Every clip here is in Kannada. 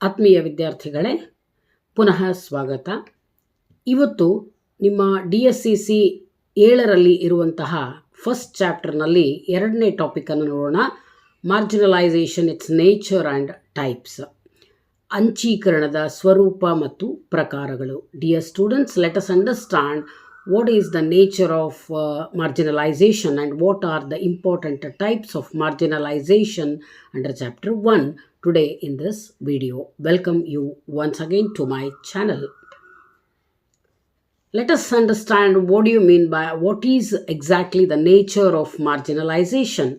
ಆತ್ಮೀಯ ವಿದ್ಯಾರ್ಥಿಗಳೇ, ಪುನಃ ಸ್ವಾಗತ. ಇವತ್ತು ನಿಮ್ಮ DSCC 7ರಲ್ಲಿ ಇರುವಂತಹ ಫಸ್ಟ್ ಚಾಪ್ಟರ್ನಲ್ಲಿ 2ನೇ ಟಾಪಿಕನ್ನು ನೋಡೋಣ. ಮಾರ್ಜಿನಲೈಸೇಷನ್, ಇಟ್ಸ್ ನೇಚರ್ ಆ್ಯಂಡ್ ಟೈಪ್ಸ್. ಅಂಚೀಕರಣದ ಸ್ವರೂಪ ಮತ್ತು ಪ್ರಕಾರಗಳು. Dear students, let us understand what is the nature of marginalization and what are the important types of marginalization under chapter 1 today in this video. Welcome you once again to my channel. Let us understand what do you mean by what is exactly the nature of marginalization.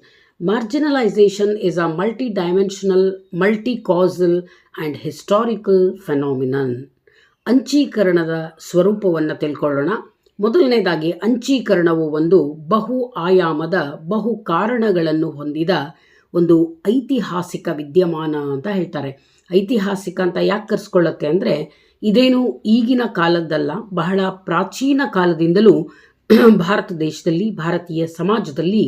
Marginalization is a multidimensional, multi-causal and historical phenomenon. ಅಂಚೀಕರಣದ ಸ್ವರೂಪವನ್ನು ತಿಳ್ಕೊಳ್ಳೋಣ. ಮೊದಲನೇದಾಗಿ, ಅಂಚೀಕರಣವು ಒಂದು ಬಹು ಆಯಾಮದ ಬಹು ಕಾರಣಗಳನ್ನು ಹೊಂದಿದ ಒಂದು ಐತಿಹಾಸಿಕ ವಿದ್ಯಮಾನ ಅಂತ ಹೇಳ್ತಾರೆ. ಐತಿಹಾಸಿಕ ಅಂತ ಯಾಕೆ ಕರೆಸ್ಕೊಳ್ಳುತ್ತೆ ಅಂದರೆ, ಇದೇನು ಈಗಿನ ಕಾಲದ್ದಲ್ಲ, ಬಹಳ ಪ್ರಾಚೀನ ಕಾಲದಿಂದಲೂ ಭಾರತ ದೇಶದಲ್ಲಿ, ಭಾರತೀಯ ಸಮಾಜದಲ್ಲಿ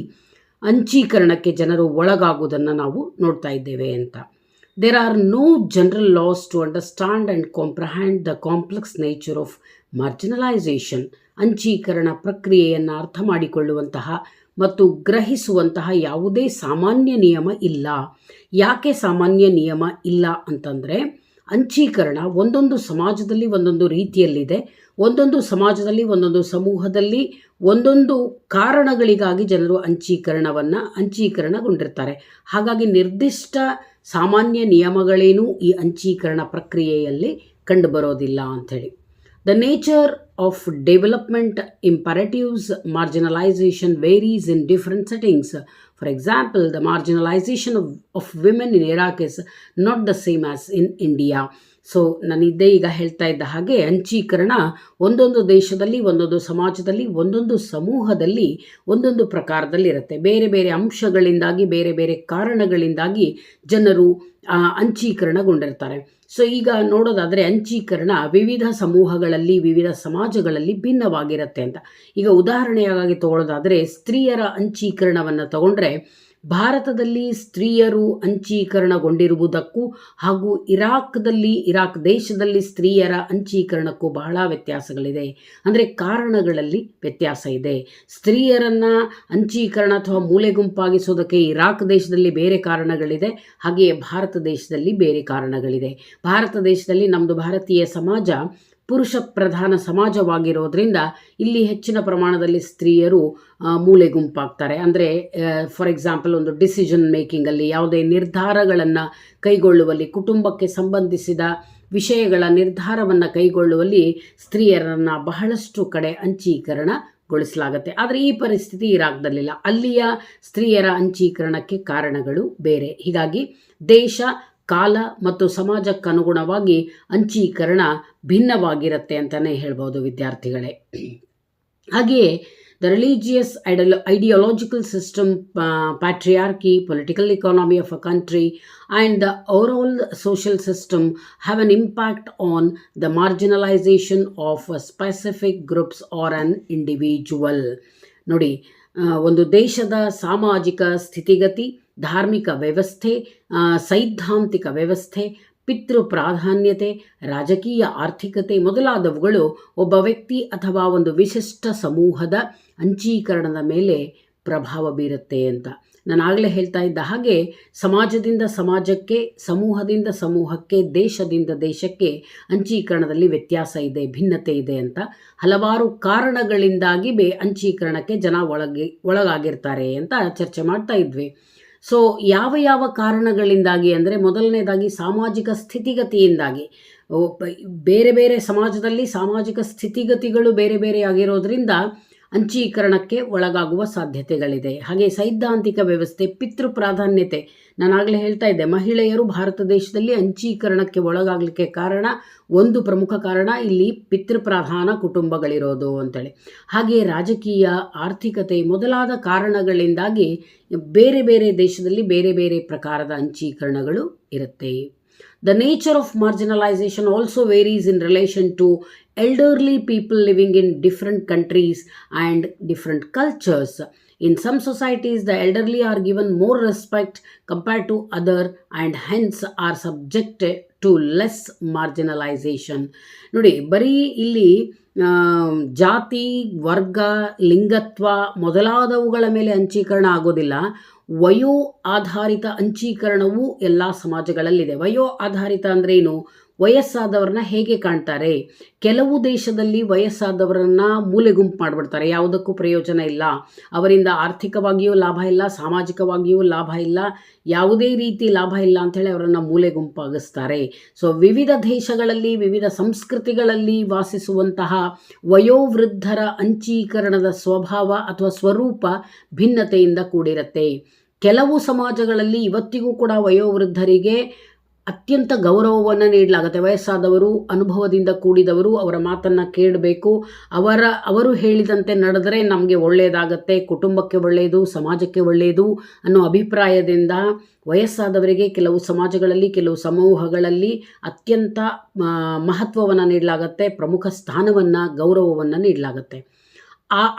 ಅಂಚೀಕರಣಕ್ಕೆ ಜನರು ಒಳಗಾಗುವುದನ್ನು ನಾವು ನೋಡ್ತಾ ಇದ್ದೇವೆ ಅಂತ. There are no general laws to understand and comprehend the complex nature of marginalization. ಅಂಚೀಕರಣ ಪ್ರಕ್ರಿಯೆಯನ್ನು ಅರ್ಥ ಮಾಡಿಕೊಳ್ಳುವಂತಹ ಮತ್ತು ಗ್ರಹಿಸುವಂತಹ ಯಾವುದೇ ಸಾಮಾನ್ಯ ನಿಯಮ ಇಲ್ಲ. ಯಾಕೆ ಸಾಮಾನ್ಯ ನಿಯಮ ಇಲ್ಲ ಅಂತಂದರೆ, ಅಂಚೀಕರಣ ಒಂದೊಂದು ಸಮಾಜದಲ್ಲಿ ಒಂದೊಂದು ರೀತಿಯಲ್ಲಿದೆ. ಒಂದೊಂದು ಸಮಾಜದಲ್ಲಿ ಒಂದೊಂದು ಸಮೂಹದಲ್ಲಿ ಒಂದೊಂದು ಕಾರಣಗಳಿಗಾಗಿ ಜನರು ಅಂಚೀಕರಣಗೊಂಡಿರ್ತಾರೆ. ಹಾಗಾಗಿ ನಿರ್ದಿಷ್ಟ ಸಾಮಾನ್ಯ ನಿಯಮಗಳೇನೂ ಈ ಅಂಚೀಕರಣ ಪ್ರಕ್ರಿಯೆಯಲ್ಲಿ ಕಂಡುಬರೋದಿಲ್ಲ ಅಂಥೇಳಿ. The nature of development imperatives marginalization varies in different settings. For example, the marginalization of women in Iraq is not the same as in India. So ನಾನಿದ್ದೇ ಈಗ ಹೇಳ್ತಾ ಇದ್ದ ಹಾಗೆ, ಅಂಚೀಕರಣ ಒಂದೊಂದು ದೇಶದಲ್ಲಿ, ಒಂದೊಂದು ಸಮಾಜದಲ್ಲಿ, ಒಂದೊಂದು ಸಮೂಹದಲ್ಲಿ ಒಂದೊಂದು ಪ್ರಕಾರದಲ್ಲಿರುತ್ತೆ. ಬೇರೆ ಬೇರೆ ಅಂಶಗಳಿಂದಾಗಿ, ಬೇರೆ ಬೇರೆ ಕಾರಣಗಳಿಂದಾಗಿ ಜನರು ಅಂಚೀಕರಣಗೊಂಡಿರ್ತಾರೆ. ಸೊ ಈಗ ನೋಡೋದಾದರೆ, ಅಂಚೀಕರಣ ವಿವಿಧ ಸಮೂಹಗಳಲ್ಲಿ, ವಿವಿಧ ಸಮಾಜಗಳಲ್ಲಿ ಭಿನ್ನವಾಗಿರುತ್ತೆ ಅಂತ. ಈಗ ಉದಾಹರಣೆಯಾಗಿ ತಗೊಳ್ಳೋದಾದರೆ, ಸ್ತ್ರೀಯರ ಅಂಚೀಕರಣವನ್ನು ತಗೊಂಡ್ರೆ, ಭಾರತದಲ್ಲಿ ಸ್ತ್ರೀಯರು ಅಂಚೀಕರಣಗೊಂಡಿರುವುದಕ್ಕೂ ಹಾಗೂ ಇರಾಕ್ ದೇಶದಲ್ಲಿ ಸ್ತ್ರೀಯರ ಅಂಚೀಕರಣಕ್ಕೂ ಬಹಳ ವ್ಯತ್ಯಾಸಗಳಿದೆ. ಅಂದರೆ ಕಾರಣಗಳಲ್ಲಿ ವ್ಯತ್ಯಾಸ ಇದೆ. ಸ್ತ್ರೀಯರನ್ನು ಅಂಚೀಕರಣ ಅಥವಾ ಮೂಲೆಗುಂಪಾಗಿಸೋದಕ್ಕೆ ಇರಾಕ್ ದೇಶದಲ್ಲಿ ಬೇರೆ ಕಾರಣಗಳಿದೆ, ಹಾಗೆಯೇ ಭಾರತ ದೇಶದಲ್ಲಿ ಬೇರೆ ಕಾರಣಗಳಿದೆ. ಭಾರತ ದೇಶದಲ್ಲಿ ನಮ್ಮದು ಭಾರತೀಯ ಸಮಾಜ ಪುರುಷ ಪ್ರಧಾನ ಸಮಾಜವಾಗಿರೋದ್ರಿಂದ ಇಲ್ಲಿ ಹೆಚ್ಚಿನ ಪ್ರಮಾಣದಲ್ಲಿ ಸ್ತ್ರೀಯರು ಮೂಲೆ ಗುಂಪಾಗ್ತಾರೆ. ಅಂದರೆ ಫಾರ್ ಎಕ್ಸಾಂಪಲ್, ಒಂದು ಡಿಸಿಷನ್ ಮೇಕಿಂಗಲ್ಲಿ, ಯಾವುದೇ ನಿರ್ಧಾರಗಳನ್ನು ಕೈಗೊಳ್ಳುವಲ್ಲಿ, ಕುಟುಂಬಕ್ಕೆ ಸಂಬಂಧಿಸಿದ ವಿಷಯಗಳ ನಿರ್ಧಾರವನ್ನು ಕೈಗೊಳ್ಳುವಲ್ಲಿ ಸ್ತ್ರೀಯರನ್ನು ಬಹಳಷ್ಟು ಕಡೆ ಅಂಚೀಕರಣಗೊಳಿಸಲಾಗುತ್ತೆ. ಆದರೆ ಈ ಪರಿಸ್ಥಿತಿ ಇರಾಕ್ದಲ್ಲಿಲ್ಲ. ಅಲ್ಲಿಯ ಸ್ತ್ರೀಯರ ಅಂಚೀಕರಣಕ್ಕೆ ಕಾರಣಗಳು ಬೇರೆ. ಹೀಗಾಗಿ ದೇಶ, ಕಾಲ ಮತ್ತು ಸಮಾಜಕ್ಕನುಗುಣವಾಗಿ ಅಂಚೀಕರಣ ಭಿನ್ನವಾಗಿರುತ್ತೆ ಅಂತಲೇ ಹೇಳ್ಬೋದು ವಿದ್ಯಾರ್ಥಿಗಳೇ. ಹಾಗೆಯೇ the religious ideological system, patriarchy, political economy of a country and the overall social system have an impact on the marginalization of specific groups or an individual. ನೋಡಿ, ಒಂದು ದೇಶದ ಸಾಮಾಜಿಕ ಸ್ಥಿತಿಗತಿ, ಧಾರ್ಮಿಕ ವ್ಯವಸ್ಥೆ, ಸೈದ್ಧಾಂತಿಕ ವ್ಯವಸ್ಥೆ, ಪಿತೃ ಪ್ರಾಧಾನ್ಯತೆ, ರಾಜಕೀಯ ಆರ್ಥಿಕತೆ ಮೊದಲಾದವುಗಳು ಒಬ್ಬ ವ್ಯಕ್ತಿ ಅಥವಾ ಒಂದು ವಿಶಿಷ್ಟ ಸಮೂಹದ ಅಂಚೀಕರಣದ ಮೇಲೆ ಪ್ರಭಾವ ಬೀರುತ್ತೆ ಅಂತ. ನಾನು ಆಗಲೇ ಹೇಳ್ತಾ ಇದ್ದ ಹಾಗೆ, ಸಮಾಜದಿಂದ ಸಮಾಜಕ್ಕೆ, ಸಮೂಹದಿಂದ ಸಮೂಹಕ್ಕೆ, ದೇಶದಿಂದ ದೇಶಕ್ಕೆ ಅಂಚೀಕರಣದಲ್ಲಿ ವ್ಯತ್ಯಾಸ ಇದೆ, ಭಿನ್ನತೆ ಇದೆ ಅಂತ. ಹಲವಾರು ಕಾರಣಗಳಿಂದಾಗಿ ಅಂಚೀಕರಣಕ್ಕೆ ಜನ ಒಳಗಾಗಿರ್ತಾರೆ ಅಂತ ಚರ್ಚೆ ಮಾಡ್ತಾ ಇದ್ವಿ. ಸೊ ಯಾವ ಕಾರಣಗಳಿಂದಾಗಿ ಅಂದರೆ, ಮೊದಲನೇದಾಗಿ ಸಾಮಾಜಿಕ ಸ್ಥಿತಿಗತಿಯಿಂದಾಗಿ. ಬೇರೆ ಬೇರೆ ಸಮಾಜದಲ್ಲಿ ಸಾಮಾಜಿಕ ಸ್ಥಿತಿಗತಿಗಳು ಬೇರೆ ಬೇರೆ ಆಗಿರೋದ್ರಿಂದ ಅಂಚೀಕರಣಕ್ಕೆ ಒಳಗಾಗುವ ಸಾಧ್ಯತೆಗಳಿದೆ. ಹಾಗೆ ಸೈದ್ಧಾಂತಿಕ ವ್ಯವಸ್ಥೆ, ಪಿತೃ ಪ್ರಾಧಾನ್ಯತೆ. ನಾನಾಗಲೇ ಹೇಳ್ತಾ ಇದ್ದೆ, ಮಹಿಳೆಯರು ಭಾರತ ದೇಶದಲ್ಲಿ ಅಂಚೀಕರಣಕ್ಕೆ ಒಳಗಾಗಲಿಕ್ಕೆ ಒಂದು ಪ್ರಮುಖ ಕಾರಣ ಇಲ್ಲಿ ಪಿತೃಪ್ರಧಾನ ಕುಟುಂಬಗಳಿರೋದು ಅಂತೇಳಿ. ಹಾಗೆ ರಾಜಕೀಯ, ಆರ್ಥಿಕತೆ ಮೊದಲಾದ ಕಾರಣಗಳಿಂದಾಗಿ ಬೇರೆ ಬೇರೆ ದೇಶದಲ್ಲಿ ಬೇರೆ ಬೇರೆ ಪ್ರಕಾರದ ಅಂಚೀಕರಣಗಳು ಇರುತ್ತೆ. The nature of marginalization also varies in relation to elderly people living in different countries and different cultures. In some societies, the elderly are given more respect compared to other and hence are subjected to less marginalization. ನೋಡಿ, ಬರೀ ಇಲ್ಲಿ ಜಾತಿ, ವರ್ಗ, ಲಿಂಗತ್ವ ಮೊದಲಾದವುಗಳ ಮೇಲೆ ಅಂಚೀಕರಣ ಆಗೋದಿಲ್ಲ. ವಯೋ ಆಧಾರಿತ ಅಂಚೀಕರಣವು ಎಲ್ಲ ಸಮಾಜಗಳಲ್ಲಿದೆ. ವಯೋ ಆಧಾರಿತ ಅಂದರೆ ಏನು? ವಯಸ್ಸಾದವ್ರನ್ನ ಹೇಗೆ ಕಾಣ್ತಾರೆ? ಕೆಲವು ದೇಶದಲ್ಲಿ ವಯಸ್ಸಾದವರನ್ನ ಮೂಲೆ ಗುಂಪು ಮಾಡಿಬಿಡ್ತಾರೆ, ಯಾವುದಕ್ಕೂ ಪ್ರಯೋಜನ ಇಲ್ಲ, ಅವರಿಂದ ಆರ್ಥಿಕವಾಗಿಯೂ ಲಾಭ ಇಲ್ಲ, ಸಾಮಾಜಿಕವಾಗಿಯೂ ಲಾಭ ಇಲ್ಲ, ಯಾವುದೇ ರೀತಿ ಲಾಭ ಇಲ್ಲ ಅಂಥೇಳಿ ಅವರನ್ನು ಮೂಲೆ ಗುಂಪಾಗಿಸ್ತಾರೆ. ಸೊ ವಿವಿಧ ದೇಶಗಳಲ್ಲಿ, ವಿವಿಧ ಸಂಸ್ಕೃತಿಗಳಲ್ಲಿ ವಾಸಿಸುವಂತಹ ವಯೋವೃದ್ಧರ ಅಂಚೀಕರಣದ ಸ್ವಭಾವ ಅಥವಾ ಸ್ವರೂಪ ಭಿನ್ನತೆಯಿಂದ ಕೂಡಿರುತ್ತೆ. ಕೆಲವು ಸಮಾಜಗಳಲ್ಲಿ ಇವತ್ತಿಗೂ ಕೂಡ ವಯೋವೃದ್ಧರಿಗೆ ಅತ್ಯಂತ ಗೌರವವನ್ನು ನೀಡಲಾಗುತ್ತೆ. ವಯಸ್ಸಾದವರು, ಅನುಭವದಿಂದ ಕೂಡಿದವರು, ಅವರ ಮಾತನ್ನು ಕೇಳಬೇಕು, ಅವರು ಹೇಳಿದಂತೆ ನಡೆದರೆ ನಮಗೆ ಒಳ್ಳೆಯದಾಗತ್ತೆ, ಕುಟುಂಬಕ್ಕೆ ಒಳ್ಳೆಯದು, ಸಮಾಜಕ್ಕೆ ಒಳ್ಳೆಯದು ಅನ್ನೋ ಅಭಿಪ್ರಾಯದಿಂದ ವಯಸ್ಸಾದವರಿಗೆ ಕೆಲವು ಸಮಾಜಗಳಲ್ಲಿ, ಕೆಲವು ಸಮೂಹಗಳಲ್ಲಿ ಅತ್ಯಂತ ಮಹತ್ವವನ್ನು ನೀಡಲಾಗತ್ತೆ, ಪ್ರಮುಖ ಸ್ಥಾನವನ್ನು, ಗೌರವವನ್ನು ನೀಡಲಾಗತ್ತೆ.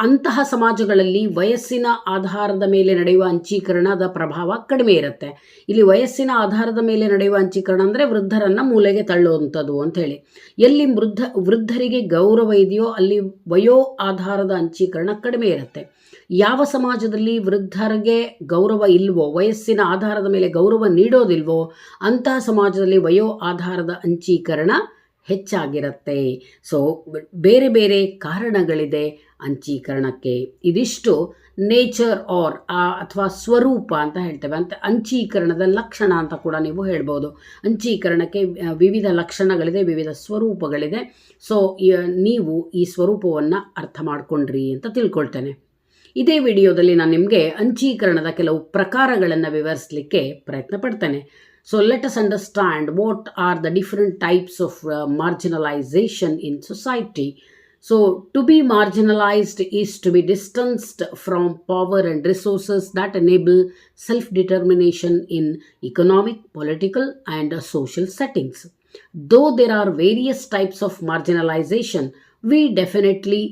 ಅಂತಹ ಸಮಾಜಗಳಲ್ಲಿ ವಯಸ್ಸಿನ ಆಧಾರದ ಮೇಲೆ ನಡೆಯುವ ಅಂಚೀಕರಣದ ಪ್ರಭಾವ ಕಡಿಮೆ ಇರುತ್ತೆ. ಇಲ್ಲಿ ವಯಸ್ಸಿನ ಆಧಾರದ ಮೇಲೆ ನಡೆಯುವ ಅಂಚೀಕರಣ ಅಂದರೆ ವೃದ್ಧರನ್ನು ಮೂಲೆಗೆ ತಳ್ಳುವಂಥದ್ದು ಅಂಥೇಳಿ. ಎಲ್ಲಿ ವೃದ್ಧರಿಗೆ ಗೌರವ ಇದೆಯೋ ಅಲ್ಲಿ ವಯೋ ಆಧಾರದ ಅಂಚೀಕರಣ ಕಡಿಮೆ ಇರುತ್ತೆ. ಯಾವ ಸಮಾಜದಲ್ಲಿ ವೃದ್ಧರಿಗೆ ಗೌರವ ಇಲ್ವೋ, ವಯಸ್ಸಿನ ಆಧಾರದ ಮೇಲೆ ಗೌರವ ನೀಡೋದಿಲ್ವೋ ಅಂತಹ ಸಮಾಜದಲ್ಲಿ ವಯೋ ಆಧಾರದ ಅಂಚೀಕರಣ ಹೆಚ್ಚಾಗಿರುತ್ತೆ. ಸೊ ಬೇರೆ ಬೇರೆ ಕಾರಣಗಳಿದೆ ಅಂಚೀಕರಣಕ್ಕೆ. ಇದಿಷ್ಟು ನೇಚರ್ ಅಥವಾ ಸ್ವರೂಪ ಅಂತ ಹೇಳ್ತೇವೆ. ಅಂತ ಅಂಚೀಕರಣದ ಲಕ್ಷಣ ಅಂತ ಕೂಡ ನೀವು ಹೇಳ್ಬೋದು. ಅಂಚೀಕರಣಕ್ಕೆ ವಿವಿಧ ಲಕ್ಷಣಗಳಿದೆ, ವಿವಿಧ ಸ್ವರೂಪಗಳಿದೆ. ಸೊ ನೀವು ಈ ಸ್ವರೂಪವನ್ನು ಅರ್ಥ ಮಾಡ್ಕೊಂಡ್ರಿ ಅಂತ ತಿಳ್ಕೊಳ್ತೇನೆ. ಇದೇ ವಿಡಿಯೋದಲ್ಲಿ ನಾನು ನಿಮಗೆ ಅಂಚೀಕರಣದ ಕೆಲವು ಪ್ರಕಾರಗಳನ್ನು ವಿವರಿಸಲಿಕ್ಕೆ ಪ್ರಯತ್ನ ಪಡ್ತೇನೆ. So let us understand what are the different types of marginalization in society. So to be marginalized is to be distanced from power and resources that enable self-determination in economic, political and social settings. Though there are various types of marginalization, we definitely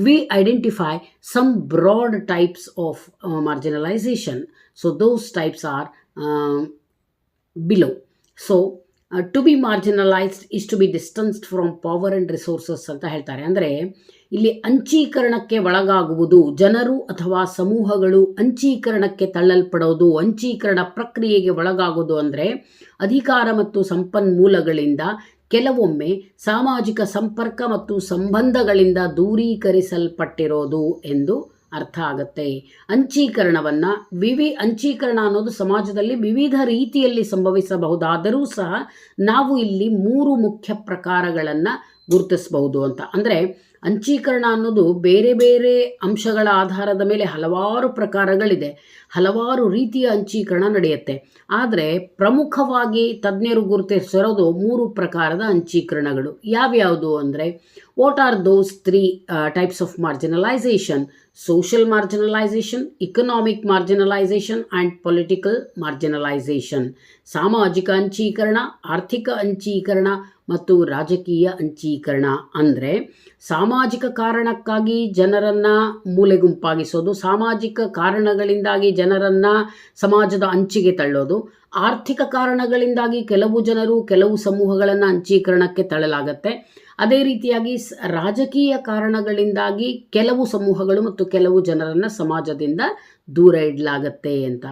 we identify some broad types of marginalization. So those types are below. So to be marginalized is to be distanced from power and resources ಅಂತ ಹೇಳ್ತಾರೆ. ಅಂದರೆ ಇಲ್ಲಿ ಅಂಚೀಕರಣಕ್ಕೆ ಒಳಗಾಗುವುದು, ಜನರು ಅಥವಾ ಸಮೂಹಗಳು ಅಂಚೀಕರಣಕ್ಕೆ ತಳ್ಳಲ್ಪಡೋದು, ಅಂಚೀಕರಣ ಪ್ರಕ್ರಿಯೆಗೆ ಒಳಗಾಗೋದು ಅಂದರೆ ಅಧಿಕಾರ ಮತ್ತು ಸಂಪನ್ಮೂಲಗಳಿಂದ, ಕೆಲವೊಮ್ಮೆ ಸಾಮಾಜಿಕ ಸಂಪರ್ಕ ಮತ್ತು ಸಂಬಂಧಗಳಿಂದ ದೂರೀಕರಿಸಲ್ಪಟ್ಟಿರೋದು ಎಂದು ಅರ್ಥ ಆಗುತ್ತೆ. ಅಂಚೀಕರಣ ಅನ್ನೋದು ಸಮಾಜದಲ್ಲಿ ವಿವಿಧ ರೀತಿಯಲ್ಲಿ ಸಂಭವಿಸಬಹುದಾದರೂ ಸಹ ನಾವು ಇಲ್ಲಿ 3 ಮುಖ್ಯ ಪ್ರಕಾರಗಳನ್ನು ಗುರುತಿಸಬಹುದು ಅಂತ. ಅಂದರೆ ಅಂಚೀಕರಣ ಅನ್ನೋದು ಬೇರೆ ಬೇರೆ ಅಂಶಗಳ ಆಧಾರದ ಮೇಲೆ ಹಲವಾರು ಪ್ರಕಾರಗಳಿದೆ, ಹಲವಾರು ರೀತಿಯ ಅಂಚೀಕರಣ ನಡೆಯುತ್ತೆ. ಆದರೆ ಪ್ರಮುಖವಾಗಿ ತಜ್ಞರು ಗುರುತಿಸಿರೋದು 3 ಪ್ರಕಾರದ ಅಂಚೀಕರಣಗಳು. ಯಾವ್ಯಾವುದು ಅಂದರೆ, what are those 3 types of marginalisation? social marginalization, economic marginalization and political marginalization. ಸಾಮಾಜಿಕ ಅಂಚೀಕರಣ, ಆರ್ಥಿಕ ಅಂಚೀಕರಣ ಮತ್ತು ರಾಜಕೀಯ ಅಂಚೀಕರಣ. ಅಂದರೆ ಸಾಮಾಜಿಕ ಕಾರಣಕ್ಕಾಗಿ ಜನರನ್ನು ಮೂಲೆಗುಂಪಾಗಿಸೋದು, ಸಾಮಾಜಿಕ ಕಾರಣಗಳಿಂದಾಗಿ ಜನರನ್ನು ಸಮಾಜದ ಅಂಚಿಗೆ ತಳ್ಳೋದು, ಆರ್ಥಿಕ ಕಾರಣಗಳಿಂದಾಗಿ ಕೆಲವು ಜನರು, ಕೆಲವು ಸಮೂಹಗಳನ್ನು ಅಂಚೀಕರಣಕ್ಕೆ ತಳ್ಳಲಾಗತ್ತೆ. ಅದೇ ರೀತಿಯಾಗಿ ರಾಜಕೀಯ ಕಾರಣಗಳಿಂದಾಗಿ ಕೆಲವು ಸಮೂಹಗಳು ಮತ್ತು ಕೆಲವು ಜನರನ್ನು ಸಮಾಜದಿಂದ ದೂರ ಇಡಲಾಗತ್ತೆ ಅಂತ.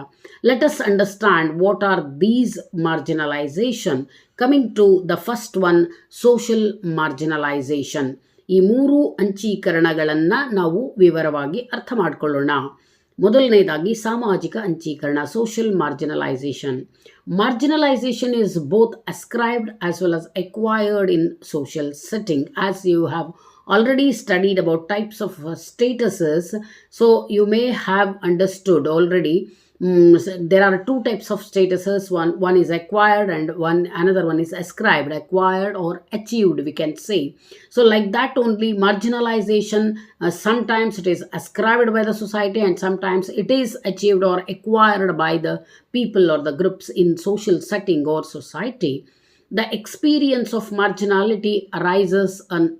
Let us understand what are these marginalisation. Coming to the first one, social marginalisation. ಈ 3 ಅಂಚೀಕರಣಗಳನ್ನು ನಾವು ವಿವರವಾಗಿ ಅರ್ಥ ಮಾಡಿಕೊಳ್ಳೋಣ. ಮೊದಲನೇದಾಗಿ ಸಾಮಾಜಿಕ ಅಂಚೀಕರಣ, social marginalisation. Marginalization is both ascribed as well as acquired in social setting. As you have already studied about types of statuses, so you may have understood already. There are 2 types of statuses. One is acquired and another one is ascribed, acquired or achieved, we can say. So like that only, marginalization, sometimes it is ascribed by the society and sometimes it is achieved or acquired by the people or the groups in social setting or society. The experience of marginality arises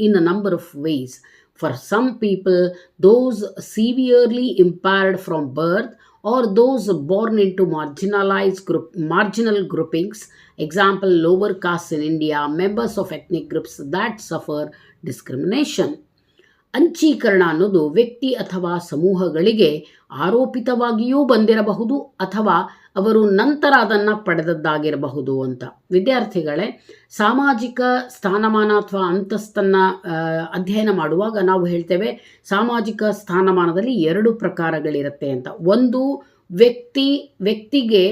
in a number of ways. For some people, those severely impaired from birth or those born into marginal groupings, example lower castes in India, members of ethnic groups that suffer discrimination. ಅಂಚೀಕರಣ ಅನ್ನೋದು ವ್ಯಕ್ತಿ ಅಥವಾ ಸಮೂಹಗಳಿಗೆ ಆರೋಪಿತವಾಗಿಯೂ ಬಂದಿರಬಹುದು ಅಥವಾ ಅವರು ನಂತರ ಅದನ್ನು ಪಡೆದದ್ದಾಗಿರಬಹುದು ಅಂತ. ವಿದ್ಯಾರ್ಥಿಗಳೇ, ಸಾಮಾಜಿಕ ಸ್ಥಾನಮಾನ ಅಥವಾ ಅಂತಸ್ತನ್ನು ಅಧ್ಯಯನ ಮಾಡುವಾಗ ನಾವು ಹೇಳ್ತೇವೆ ಸಾಮಾಜಿಕ ಸ್ಥಾನಮಾನದಲ್ಲಿ 2 ಪ್ರಕಾರಗಳಿರುತ್ತೆ ಅಂತ. ಒಂದು, ವ್ಯಕ್ತಿಗೆ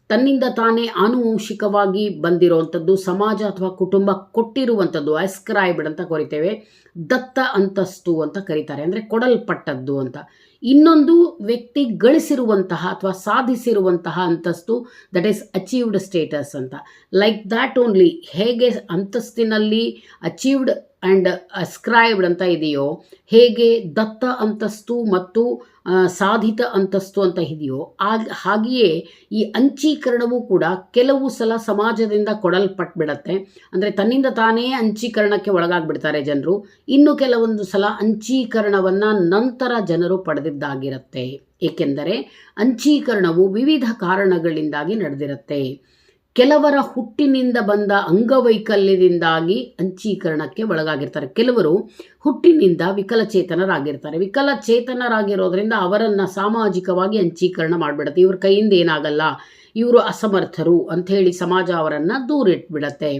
ತನ್ನಿಂದ ತಾನೇ ಆನುವಂಶಿಕವಾಗಿ ಬಂದಿರುವಂಥದ್ದು, ಸಮಾಜ ಅಥವಾ ಕುಟುಂಬ ಕೊಟ್ಟಿರುವಂಥದ್ದು, ಅಸ್ಕ್ರೈಬ್ಡ್ ಅಂತ ಕರಿತೇವೆ, ದತ್ತ ಅಂತಸ್ತು ಅಂತ ಕರೀತಾರೆ, ಅಂದರೆ ಕೊಡಲ್ಪಟ್ಟದ್ದು ಅಂತ. ಇನ್ನೊಂದು, ವ್ಯಕ್ತಿ ಗಳಿಸಿರುವಂತಹ ಅಥವಾ ಸಾಧಿಸಿರುವಂತಹ ಅಂತಸ್ತು, ದಟ್ ಈಸ್ ಅಚೀವ್ಡ್ ಸ್ಟೇಟಸ್ ಅಂತ. ಲೈಕ್ ದ್ಯಾಟ್ ಓನ್ಲಿ, ಹೇಗೆ ಅಂತಸ್ತಿನಲ್ಲಿ ಅಚೀವ್ಡ್ ಆ್ಯಂಡ್ ಅಸ್ಕ್ರೈಬ್ಡ್ ಅಂತ ಇದೆಯೋ, ಹೇಗೆ ದತ್ತ ಅಂತಸ್ತು ಮತ್ತು ಸಾಧಿತ ಅಂತಸ್ತು ಅಂತ ಇದೆಯೋ, ಹಾಗೆಯೇ ಈ ಅಂಚೀಕರಣವೂ ಕೂಡ ಕೆಲವು ಸಲ ಸಮಾಜದಿಂದ ಕೊಡಲ್ಪಟ್ಬಿಡತ್ತೆ. ಅಂದರೆ ತನ್ನಿಂದ ತಾನೇ ಅಂಚೀಕರಣಕ್ಕೆ ಒಳಗಾಗ್ಬಿಡ್ತಾರೆ ಜನರು. ಇನ್ನು ಕೆಲವೊಂದು ಸಲ ಅಂಚೀಕರಣವನ್ನು ನಂತರ ಜನರು ಪಡೆದಿದ್ದಾಗಿರುತ್ತೆ. ಏಕೆಂದರೆ ಅಂಚೀಕರಣವು ವಿವಿಧ ಕಾರಣಗಳಿಂದಾಗಿ ನಡೆದಿರುತ್ತೆ. ಕೆಲವರ ಹುಟ್ಟಿನಿಂದ ಬಂದ ಅಂಗವೈಕಲ್ಯದಿಂದಾಗಿ ಅಂಚೀಕರಣಕ್ಕೆ ಒಳಗಾಗಿರ್ತಾರೆ. ಕೆಲವರು ಹುಟ್ಟಿನಿಂದ ವಿಕಲಚೇತನರಾಗಿರ್ತಾರೆ. ವಿಕಲಚೇತನರಾಗಿರೋದ್ರಿಂದ ಅವರನ್ನು ಸಾಮಾಜಿಕವಾಗಿ ಅಂಚೀಕರಣ ಮಾಡಿಬಿಡುತ್ತೆ. ಇವ್ರ ಕೈಯಿಂದ ಏನಾಗಲ್ಲ, ಇವರು ಅಸಮರ್ಥರು ಅಂಥೇಳಿ ಸಮಾಜ ಅವರನ್ನು ದೂರಿಟ್ಬಿಡತ್ತೆ.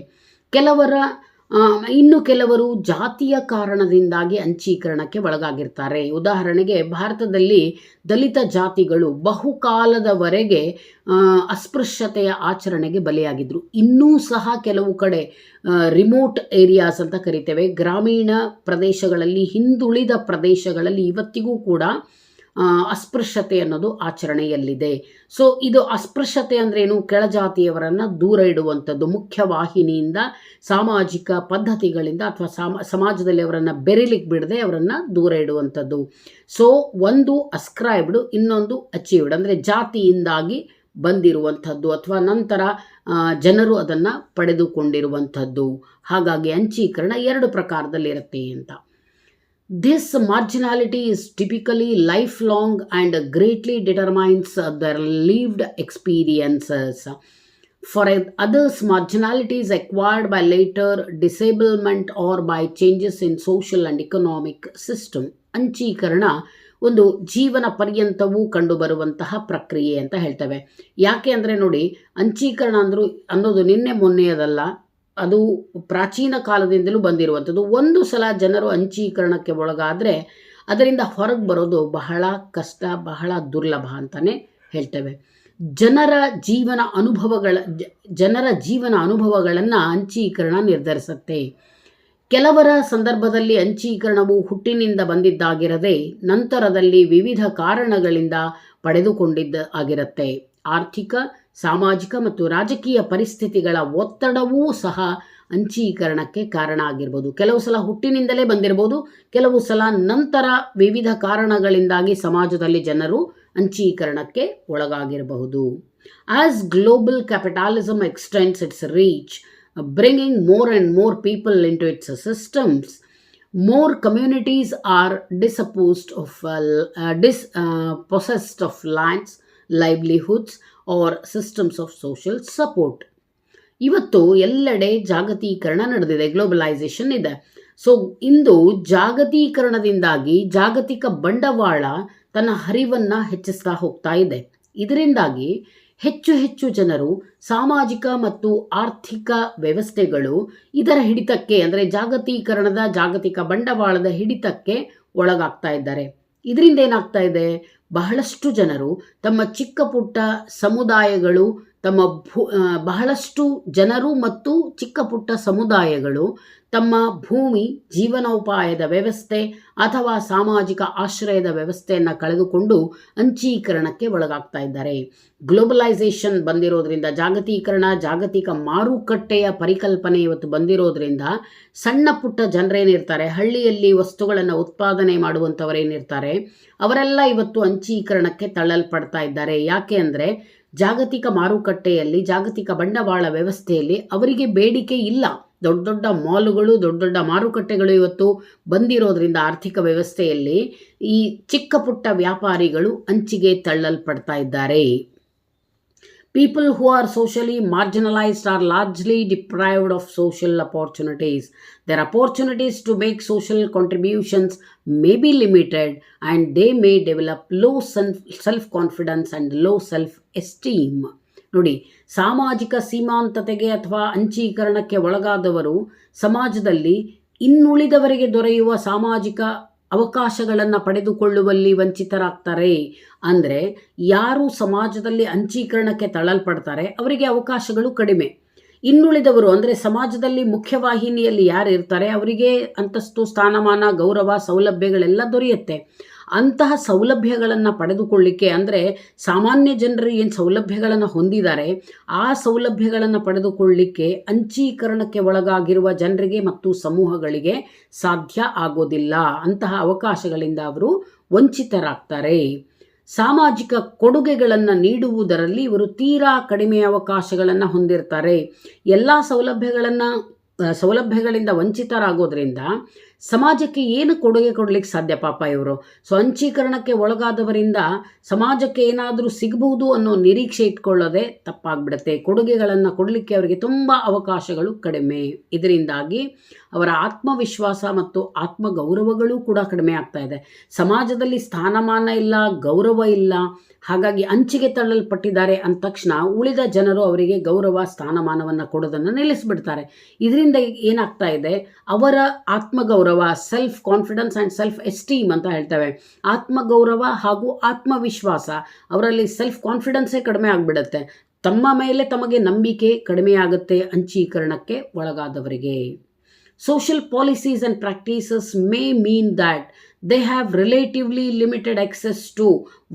ಇನ್ನು ಕೆಲವರು ಜಾತಿಯ ಕಾರಣದಿಂದಾಗಿ ಅಂಚೀಕರಣಕ್ಕೆ ಒಳಗಾಗಿರ್ತಾರೆ. ಉದಾಹರಣೆಗೆ, ಭಾರತದಲ್ಲಿ ದಲಿತ ಜಾತಿಗಳು ಬಹುಕಾಲದವರೆಗೆ ಅಸ್ಪೃಶ್ಯತೆಯ ಆಚರಣೆಗೆ ಬಲಿಯಾಗಿದ್ದರು. ಇನ್ನೂ ಸಹ ಕೆಲವು ಕಡೆ ರಿಮೋಟ್ ಏರಿಯಾಸ್ ಅಂತ ಕರಿತೇವೆ, ಗ್ರಾಮೀಣ ಪ್ರದೇಶಗಳಲ್ಲಿ, ಹಿಂದುಳಿದ ಪ್ರದೇಶಗಳಲ್ಲಿ ಇವತ್ತಿಗೂ ಕೂಡ ಅಸ್ಪೃಶ್ಯತೆ ಅನ್ನೋದು ಆಚರಣೆಯಲ್ಲಿದೆ. ಸೊ ಇದು ಅಸ್ಪೃಶ್ಯತೆ ಅಂದ್ರೇನು? ಕೆಳಜಾತಿಯವರನ್ನು ದೂರ ಇಡುವಂಥದ್ದು, ಮುಖ್ಯವಾಹಿನಿಯಿಂದ, ಸಾಮಾಜಿಕ ಪದ್ಧತಿಗಳಿಂದ ಅಥವಾ ಸಮಾಜದಲ್ಲಿ ಅವರನ್ನು ಬೆರಿಲಿಕ್ಕೆ ಬಿಡದೆ ಅವರನ್ನು ದೂರ ಇಡುವಂಥದ್ದು. ಸೊ ಒಂದು ಅಸ್ಕ್ರೈಬ್ಡ್, ಇನ್ನೊಂದು ಅಚೀವ್ಡ್, ಅಂದರೆ ಜಾತಿಯಿಂದಾಗಿ ಬಂದಿರುವಂಥದ್ದು ಅಥವಾ ನಂತರ ಜನರು ಅದನ್ನು ಪಡೆದುಕೊಂಡಿರುವಂಥದ್ದು. ಹಾಗಾಗಿ ಅಂಚೀಕರಣ 2 ಪ್ರಕಾರದಲ್ಲಿರುತ್ತೆ ಅಂತ. This marginality is typically lifelong and greatly determines their lived experiences. For others, marginality is acquired by later disablement or by changes in social and economic system. ಅಂಚೀಕರಣ ಒಂದು ಜೀವನ ಪರ್ಯಂತವೂ ಕಂಡುಬರುವಂತಹ ಪ್ರಕ್ರಿಯೆ ಅಂತ ಹೇಳ್ತೇವೆ. ಯಾಕೆ ಅಂದರೆ ನೋಡಿ, ಅಂಚೀಕರಣ ಅನ್ನೋದು ನಿನ್ನೆ ಮೊನ್ನೆಯದಲ್ಲ, ಅದು ಪ್ರಾಚೀನ ಕಾಲದಿಂದಲೂ ಬಂದಿರುವಂಥದ್ದು. ಒಂದು ಸಲ ಜನರು ಅಂಚೀಕರಣಕ್ಕೆ ಒಳಗಾದರೆ ಅದರಿಂದ ಹೊರಗೆ ಬರೋದು ಬಹಳ ಕಷ್ಟ, ಬಹಳ ದುರ್ಲಭ ಅಂತಲೇ ಹೇಳ್ತೇವೆ. ಜನರ ಜೀವನ ಅನುಭವಗಳನ್ನು ಅಂಚೀಕರಣ ನಿರ್ಧರಿಸುತ್ತೆ. ಕೆಲವರ ಸಂದರ್ಭದಲ್ಲಿ ಅಂಚೀಕರಣವು ಹುಟ್ಟಿನಿಂದ ಬಂದಿದ್ದಾಗಿರದೆ ನಂತರದಲ್ಲಿ ವಿವಿಧ ಕಾರಣಗಳಿಂದ ಪಡೆದುಕೊಂಡಿದ್ದಾಗಿರುತ್ತೆ. ಆರ್ಥಿಕ, ಸಾಮಾಜಿಕ ಮತ್ತು ರಾಜಕೀಯ ಪರಿಸ್ಥಿತಿಗಳ ಒತ್ತಡವೂ ಸಹ ಅಂಚೀಕರಣಕ್ಕೆ ಕಾರಣ ಆಗಿರ್ಬೋದು. ಕೆಲವು ಸಲ ಹುಟ್ಟಿನಿಂದಲೇ ಬಂದಿರ್ಬೋದು, ಕೆಲವು ಸಲ ನಂತರ ವಿವಿಧ ಕಾರಣಗಳಿಂದಾಗಿ ಸಮಾಜದಲ್ಲಿ ಜನರು ಅಂಚೀಕರಣಕ್ಕೆ ಒಳಗಾಗಿರಬಹುದು. As global capitalism extends its reach, bringing more and more people into its systems, more communities are dispossessed of lands, livelihoods or systems of social support. ಇವತ್ತು ಎಲ್ಲೆಡೆ ಜಾಗತೀಕರಣ ನಡೆದಿದೆ, ಗ್ಲೋಬಲೈಸೇಷನ್ ಇದೆ. ಸೊ ಇಂದು ಜಾಗತೀಕರಣದಿಂದಾಗಿ ಜಾಗತಿಕ ಬಂಡವಾಳ ತನ್ನ ಹರಿವನ್ನು ಹೆಚ್ಚಿಸ್ತಾ ಹೋಗ್ತಾ ಇದೆ. ಇದರಿಂದಾಗಿ ಹೆಚ್ಚು ಹೆಚ್ಚು ಜನರು ಸಾಮಾಜಿಕ ಮತ್ತು ಆರ್ಥಿಕ ವ್ಯವಸ್ಥೆಗಳು ಇದರ ಹಿಡಿತಕ್ಕೆ, ಅಂದರೆ ಜಾಗತೀಕರಣದ ಜಾಗತಿಕ ಬಂಡವಾಳದ ಹಿಡಿತಕ್ಕೆ ಒಳಗಾಗ್ತಾ ಇದ್ದಾರೆ. ಇದರಿಂದ ಏನಾಗ್ತಾ ಇದೆ, ಬಹಳಷ್ಟು ಜನರು ತಮ್ಮ ಚಿಕ್ಕ ಪುಟ್ಟ ಸಮುದಾಯಗಳು, ಬಹಳಷ್ಟು ಜನರು ಮತ್ತು ಚಿಕ್ಕ ಪುಟ್ಟ ಸಮುದಾಯಗಳು ತಮ್ಮ ಭೂಮಿ, ಜೀವನೋಪಾಯದ ವ್ಯವಸ್ಥೆ ಅಥವಾ ಸಾಮಾಜಿಕ ಆಶ್ರಯದ ವ್ಯವಸ್ಥೆಯನ್ನು ಕಳೆದುಕೊಂಡು ಅಂಚೀಕರಣಕ್ಕೆ ಒಳಗಾಗ್ತಾ ಇದ್ದಾರೆ. ಗ್ಲೋಬಲೈಸೇಷನ್ ಬಂದಿರೋದ್ರಿಂದ, ಜಾಗತೀಕರಣ, ಜಾಗತಿಕ ಮಾರುಕಟ್ಟೆಯ ಪರಿಕಲ್ಪನೆ ಇವತ್ತು ಬಂದಿರೋದ್ರಿಂದ ಸಣ್ಣ ಪುಟ್ಟ ಜನರೇನಿರ್ತಾರೆ, ಹಳ್ಳಿಯಲ್ಲಿ ವಸ್ತುಗಳನ್ನು ಉತ್ಪಾದನೆ ಮಾಡುವಂಥವರೇನಿರ್ತಾರೆ, ಅವರೆಲ್ಲ ಇವತ್ತು ಅಂಚೀಕರಣಕ್ಕೆ ತಳ್ಳಲ್ಪಡ್ತಾ ಇದ್ದಾರೆ. ಯಾಕೆ ಅಂದರೆ ಜಾಗತಿಕ ಮಾರುಕಟ್ಟೆಯಲ್ಲಿ, ಜಾಗತಿಕ ಬಂಡವಾಳ ವ್ಯವಸ್ಥೆಯಲ್ಲಿ ಅವರಿಗೆ ಬೇಡಿಕೆ ಇಲ್ಲ. ದೊಡ್ಡ ದೊಡ್ಡ ಮಾಲುಗಳು, ದೊಡ್ಡ ದೊಡ್ಡ ಮಾರುಕಟ್ಟೆಗಳು ಇವತ್ತು ಬಂದಿರೋದ್ರಿಂದ ಆರ್ಥಿಕ ವ್ಯವಸ್ಥೆಯಲ್ಲಿ ಈ ಚಿಕ್ಕ ಪುಟ್ಟ ವ್ಯಾಪಾರಿಗಳು ಅಂಚಿಗೆ ತಳ್ಳಲ್ಪಡ್ತಾ ಇದ್ದಾರೆ. People who are socially marginalized are largely deprived of social opportunities. Their opportunities to make social contributions may be limited, and they may develop low self-confidence and low self-esteem. ನೋಡಿ, ಸಾಮಾಜಿಕ ಸೀಮಾಂತತೆಗೆ ಅಥವಾ ಅಂಚೀಕರಣಕ್ಕೆ ಒಳಗಾದವರು ಸಮಾಜದಲ್ಲಿ ಇನ್ನುಳಿದವರಿಗೆ ದೊರೆಯುವ ಸಾಮಾಜಿಕ ಅವಕಾಶಗಳನ್ನು ಪಡೆದುಕೊಳ್ಳುವಲ್ಲಿ ವಂಚಿತರಾಗ್ತಾರೆ. ಅಂದರೆ ಯಾರು ಸಮಾಜದಲ್ಲಿ ಅಂಚೀಕರಣಕ್ಕೆ ತಳ್ಳಲ್ಪಡ್ತಾರೆ ಅವರಿಗೆ ಅವಕಾಶಗಳು ಕಡಿಮೆ. ಇನ್ನುಳಿದವರು ಅಂದರೆ ಸಮಾಜದಲ್ಲಿ ಮುಖ್ಯವಾಹಿನಿಯಲ್ಲಿ ಯಾರು ಇರ್ತಾರೆ ಅವರಿಗೆ ಅಂತಸ್ತು, ಸ್ಥಾನಮಾನ, ಗೌರವ, ಸೌಲಭ್ಯಗಳೆಲ್ಲ ದೊರೆಯುತ್ತೆ. ಅಂತಹ ಸೌಲಭ್ಯಗಳನ್ನು ಪಡೆದುಕೊಳ್ಳಿಕ್ಕೆ ಅಂದರೆ ಸಾಮಾನ್ಯ ಜನರು ಏನು ಸೌಲಭ್ಯಗಳನ್ನು ಹೊಂದಿದ್ದಾರೆ ಆ ಸೌಲಭ್ಯಗಳನ್ನು ಪಡೆದುಕೊಳ್ಳಿಕ್ಕೆ ಅಂಚೀಕರಣಕ್ಕೆ ಒಳಗಾಗಿರುವ ಜನರಿಗೆ ಮತ್ತು ಸಮೂಹಗಳಿಗೆ ಸಾಧ್ಯ ಆಗೋದಿಲ್ಲ. ಅಂತಹ ಅವಕಾಶಗಳಿಂದ ಅವರು ವಂಚಿತರಾಗ್ತಾರೆ. ಸಾಮಾಜಿಕ ಕೊಡುಗೆಗಳನ್ನು ನೀಡುವುದರಲ್ಲಿ ಇವರು ತೀರಾ ಕಡಿಮೆ ಅವಕಾಶಗಳನ್ನು ಹೊಂದಿರ್ತಾರೆ. ಎಲ್ಲ ಸೌಲಭ್ಯಗಳಿಂದ ವಂಚಿತರಾಗೋದ್ರಿಂದ ಸಮಾಜಕ್ಕೆ ಏನು ಕೊಡುಗೆ ಕೊಡಲಿಕ್ಕೆ ಸಾಧ್ಯ ಪಾಪ ಇವರು. ಸೊ ಅಂಚೀಕರಣಕ್ಕೆ ಒಳಗಾದವರಿಂದ ಸಮಾಜಕ್ಕೆ ಏನಾದರೂ ಸಿಗಬಹುದು ಅನ್ನೋ ನಿರೀಕ್ಷೆ ಇಟ್ಕೊಳ್ಳೋದೆ ತಪ್ಪಾಗ್ಬಿಡುತ್ತೆ. ಕೊಡುಗೆಗಳನ್ನು ಕೊಡಲಿಕ್ಕೆ ಅವರಿಗೆ ತುಂಬ ಅವಕಾಶಗಳು ಕಡಿಮೆ. ಇದರಿಂದಾಗಿ ಅವರ ಆತ್ಮವಿಶ್ವಾಸ ಮತ್ತು ಆತ್ಮಗೌರವಗಳು ಕೂಡ ಕಡಿಮೆ ಆಗ್ತಾ ಇದೆ. ಸಮಾಜದಲ್ಲಿ ಸ್ಥಾನಮಾನ ಇಲ್ಲ, ಗೌರವ ಇಲ್ಲ. ಹಾಗಾಗಿ ಅಂಚಿಗೆ ತಳ್ಳಲ್ಪಟ್ಟಿದ್ದಾರೆ ಅಂದ ತಕ್ಷಣ ಉಳಿದ ಜನರು ಅವರಿಗೆ ಗೌರವ, ಸ್ಥಾನಮಾನವನ್ನು ಕೊಡೋದನ್ನು ನಿಲ್ಲಿಸಿಬಿಡ್ತಾರೆ. ಇದರಿಂದ ಏನಾಗ್ತಾ ಇದೆ, ಅವರ ಆತ್ಮಗೌರವ, self confidence and self esteem ಅಂತ ಹೇಳ್ತೇವೆ. ಆತ್ಮಗೌರವ ಹಾಗೂ ಆತ್ಮವಿಶ್ವಾಸ, ಅವರಲ್ಲಿ ಸೆಲ್ಫ್ ಕಾನ್ಫಿಡೆನ್ಸೇ ಕಡಿಮೆ ಆಗಿಬಿಡುತ್ತೆ. ತಮ್ಮ ಮೇಲೆ ತಮಗೆ ನಂಬಿಕೆ ಕಡಿಮೆ ಆಗುತ್ತೆ ಅಂಚೀಕರಣಕ್ಕೆ ಒಳಗಾದವರಿಗೆ. Social policies and practices may mean that they have relatively limited access to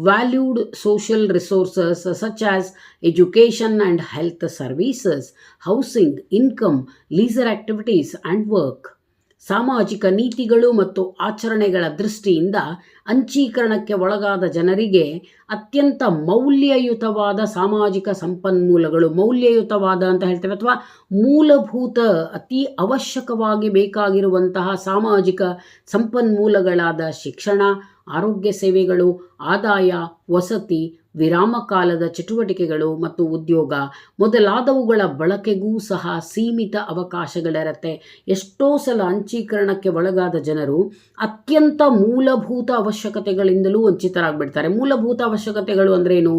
valued social resources such as education and health services, housing, income, leisure activities and work. ಸಾಮಾಜಿಕ ನೀತಿಗಳು ಮತ್ತು ಆಚರಣೆಗಳ ದೃಷ್ಟಿಯಿಂದ ಅಂಚೀಕರಣಕ್ಕೆ ಒಳಗಾದ ಜನರಿಗೆ ಅತ್ಯಂತ ಮೌಲ್ಯಯುತವಾದ ಸಾಮಾಜಿಕ ಸಂಪನ್ಮೂಲಗಳು, ಮೌಲ್ಯಯುತವಾದ ಅಂತ ಹೇಳ್ತೇವೆ, ಅಥವಾ ಮೂಲಭೂತ ಅತಿ ಅವಶ್ಯಕವಾಗಿ ಬೇಕಾಗಿರುವಂತಹ ಸಾಮಾಜಿಕ ಸಂಪನ್ಮೂಲಗಳಾದ ಶಿಕ್ಷಣ, ಆರೋಗ್ಯ ಸೇವೆಗಳು, ಆದಾಯ, ವಸತಿ, ವಿರಾಮಕಾಲದ ಚಟುವಟಿಕೆಗಳು ಮತ್ತು ಉದ್ಯೋಗ ಮೊದಲಾದವುಗಳ ಬಳಕೆಗೂ ಸಹ ಸೀಮಿತ ಅವಕಾಶಗಳಿರುತ್ತೆ. ಎಷ್ಟೋ ಸಲ ಅಂಚೀಕರಣಕ್ಕೆ ಒಳಗಾದ ಜನರು ಅತ್ಯಂತ ಮೂಲಭೂತ ಅವಶ್ಯಕತೆಗಳಿಂದಲೂ ವಂಚಿತರಾಗ್ಬಿಡ್ತಾರೆ. ಮೂಲಭೂತ ಅವಶ್ಯಕತೆಗಳು ಅಂದ್ರೇನು?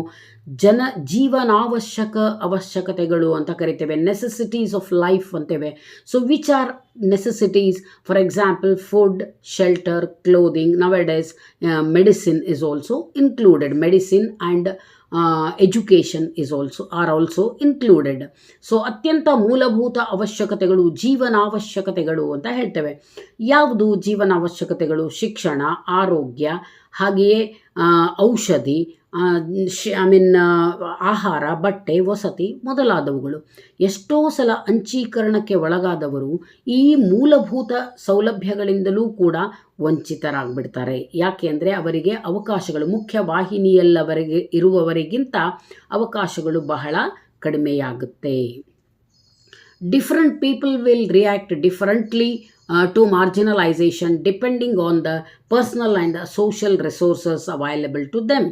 ಜೀವನಾವಶ್ಯಕ ಅವಶ್ಯಕತೆಗಳು ಅಂತ ಕರಿತೇವೆ, ನೆಸೆಸಿಟೀಸ್ ಆಫ್ ಲೈಫ್ ಅಂತೇವೆ. So which are necessities? For example, food, shelter, clothing. Nowadays medicine is also included. Medicine and education are also included. So ಅತ್ಯಂತ ಮೂಲಭೂತ ಅವಶ್ಯಕತೆಗಳು, ಜೀವನಾವಶ್ಯಕತೆಗಳು ಅಂತ ಹೇಳ್ತೇವೆ. ಯಾವುದು ಜೀವನಾವಶ್ಯಕತೆಗಳು? ಶಿಕ್ಷಣ, ಆರೋಗ್ಯ, ಹಾಗೆಯೇ ಔಷಧಿ, ಆಹಾರ, ಬಟ್ಟೆ, ವಸತಿ ಮೊದಲಾದವುಗಳು. ಎಷ್ಟೋ ಸಲ ಅಂಚೀಕರಣಕ್ಕೆ ಒಳಗಾದವರು ಈ ಮೂಲಭೂತ ಸೌಲಭ್ಯಗಳಿಂದಲೂ ಕೂಡ ವಂಚಿತರಾಗ್ಬಿಡ್ತಾರೆ. ಯಾಕೆ ಅಂದರೆ ಅವರಿಗೆ ಅವಕಾಶಗಳು, ಮುಖ್ಯ ವಾಹಿನಿಯಲ್ಲವರೆಗೆ ಇರುವವರಿಗಿಂತ ಅವಕಾಶಗಳು ಬಹಳ ಕಡಿಮೆಯಾಗುತ್ತೆ. Different people will react differently to marginalization depending on the personal and social resources available to them.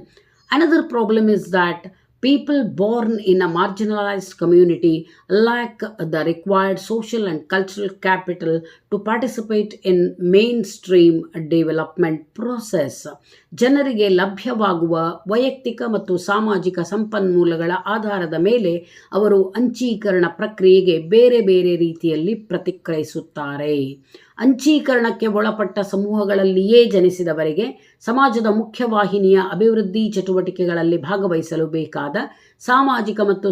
Another problem is that people born in a marginalized community lack the required social and cultural capital to participate in mainstream development process. ಜನರಿಗೆ ಲಭ್ಯವಾಗುವ ವೈಯಕ್ತಿಕ ಮತ್ತು ಸಾಮಾಜಿಕ ಸಂಪನ್ಮೂಲಗಳ ಆಧಾರದ ಮೇಲೆ ಅವರು ಅಂಚೀಕರಣ ಪ್ರಕ್ರಿಯೆಗೆ ಬೇರೆ ಬೇರೆ ರೀತಿಯಲ್ಲಿ ಪ್ರತಿಕ್ರಿಯಿಸುತ್ತಾರೆ. ಅಂಚೀಕರಣಕ್ಕೆ ಒಳಪಟ್ಟ ಸಮೂಹಗಳಲ್ಲಿಯೇ ಜನಿಸಿದವರಿಗೆ ಸಮಾಜದ ಮುಖ್ಯವಾಹಿನಿಯ ಅಭಿವೃದ್ಧಿ ಚಟುವಟಿಕೆಗಳಲ್ಲಿ ಭಾಗವಹಿಸಲು ಬೇಕಾದ ಸಾಮಾಜಿಕ ಮತ್ತು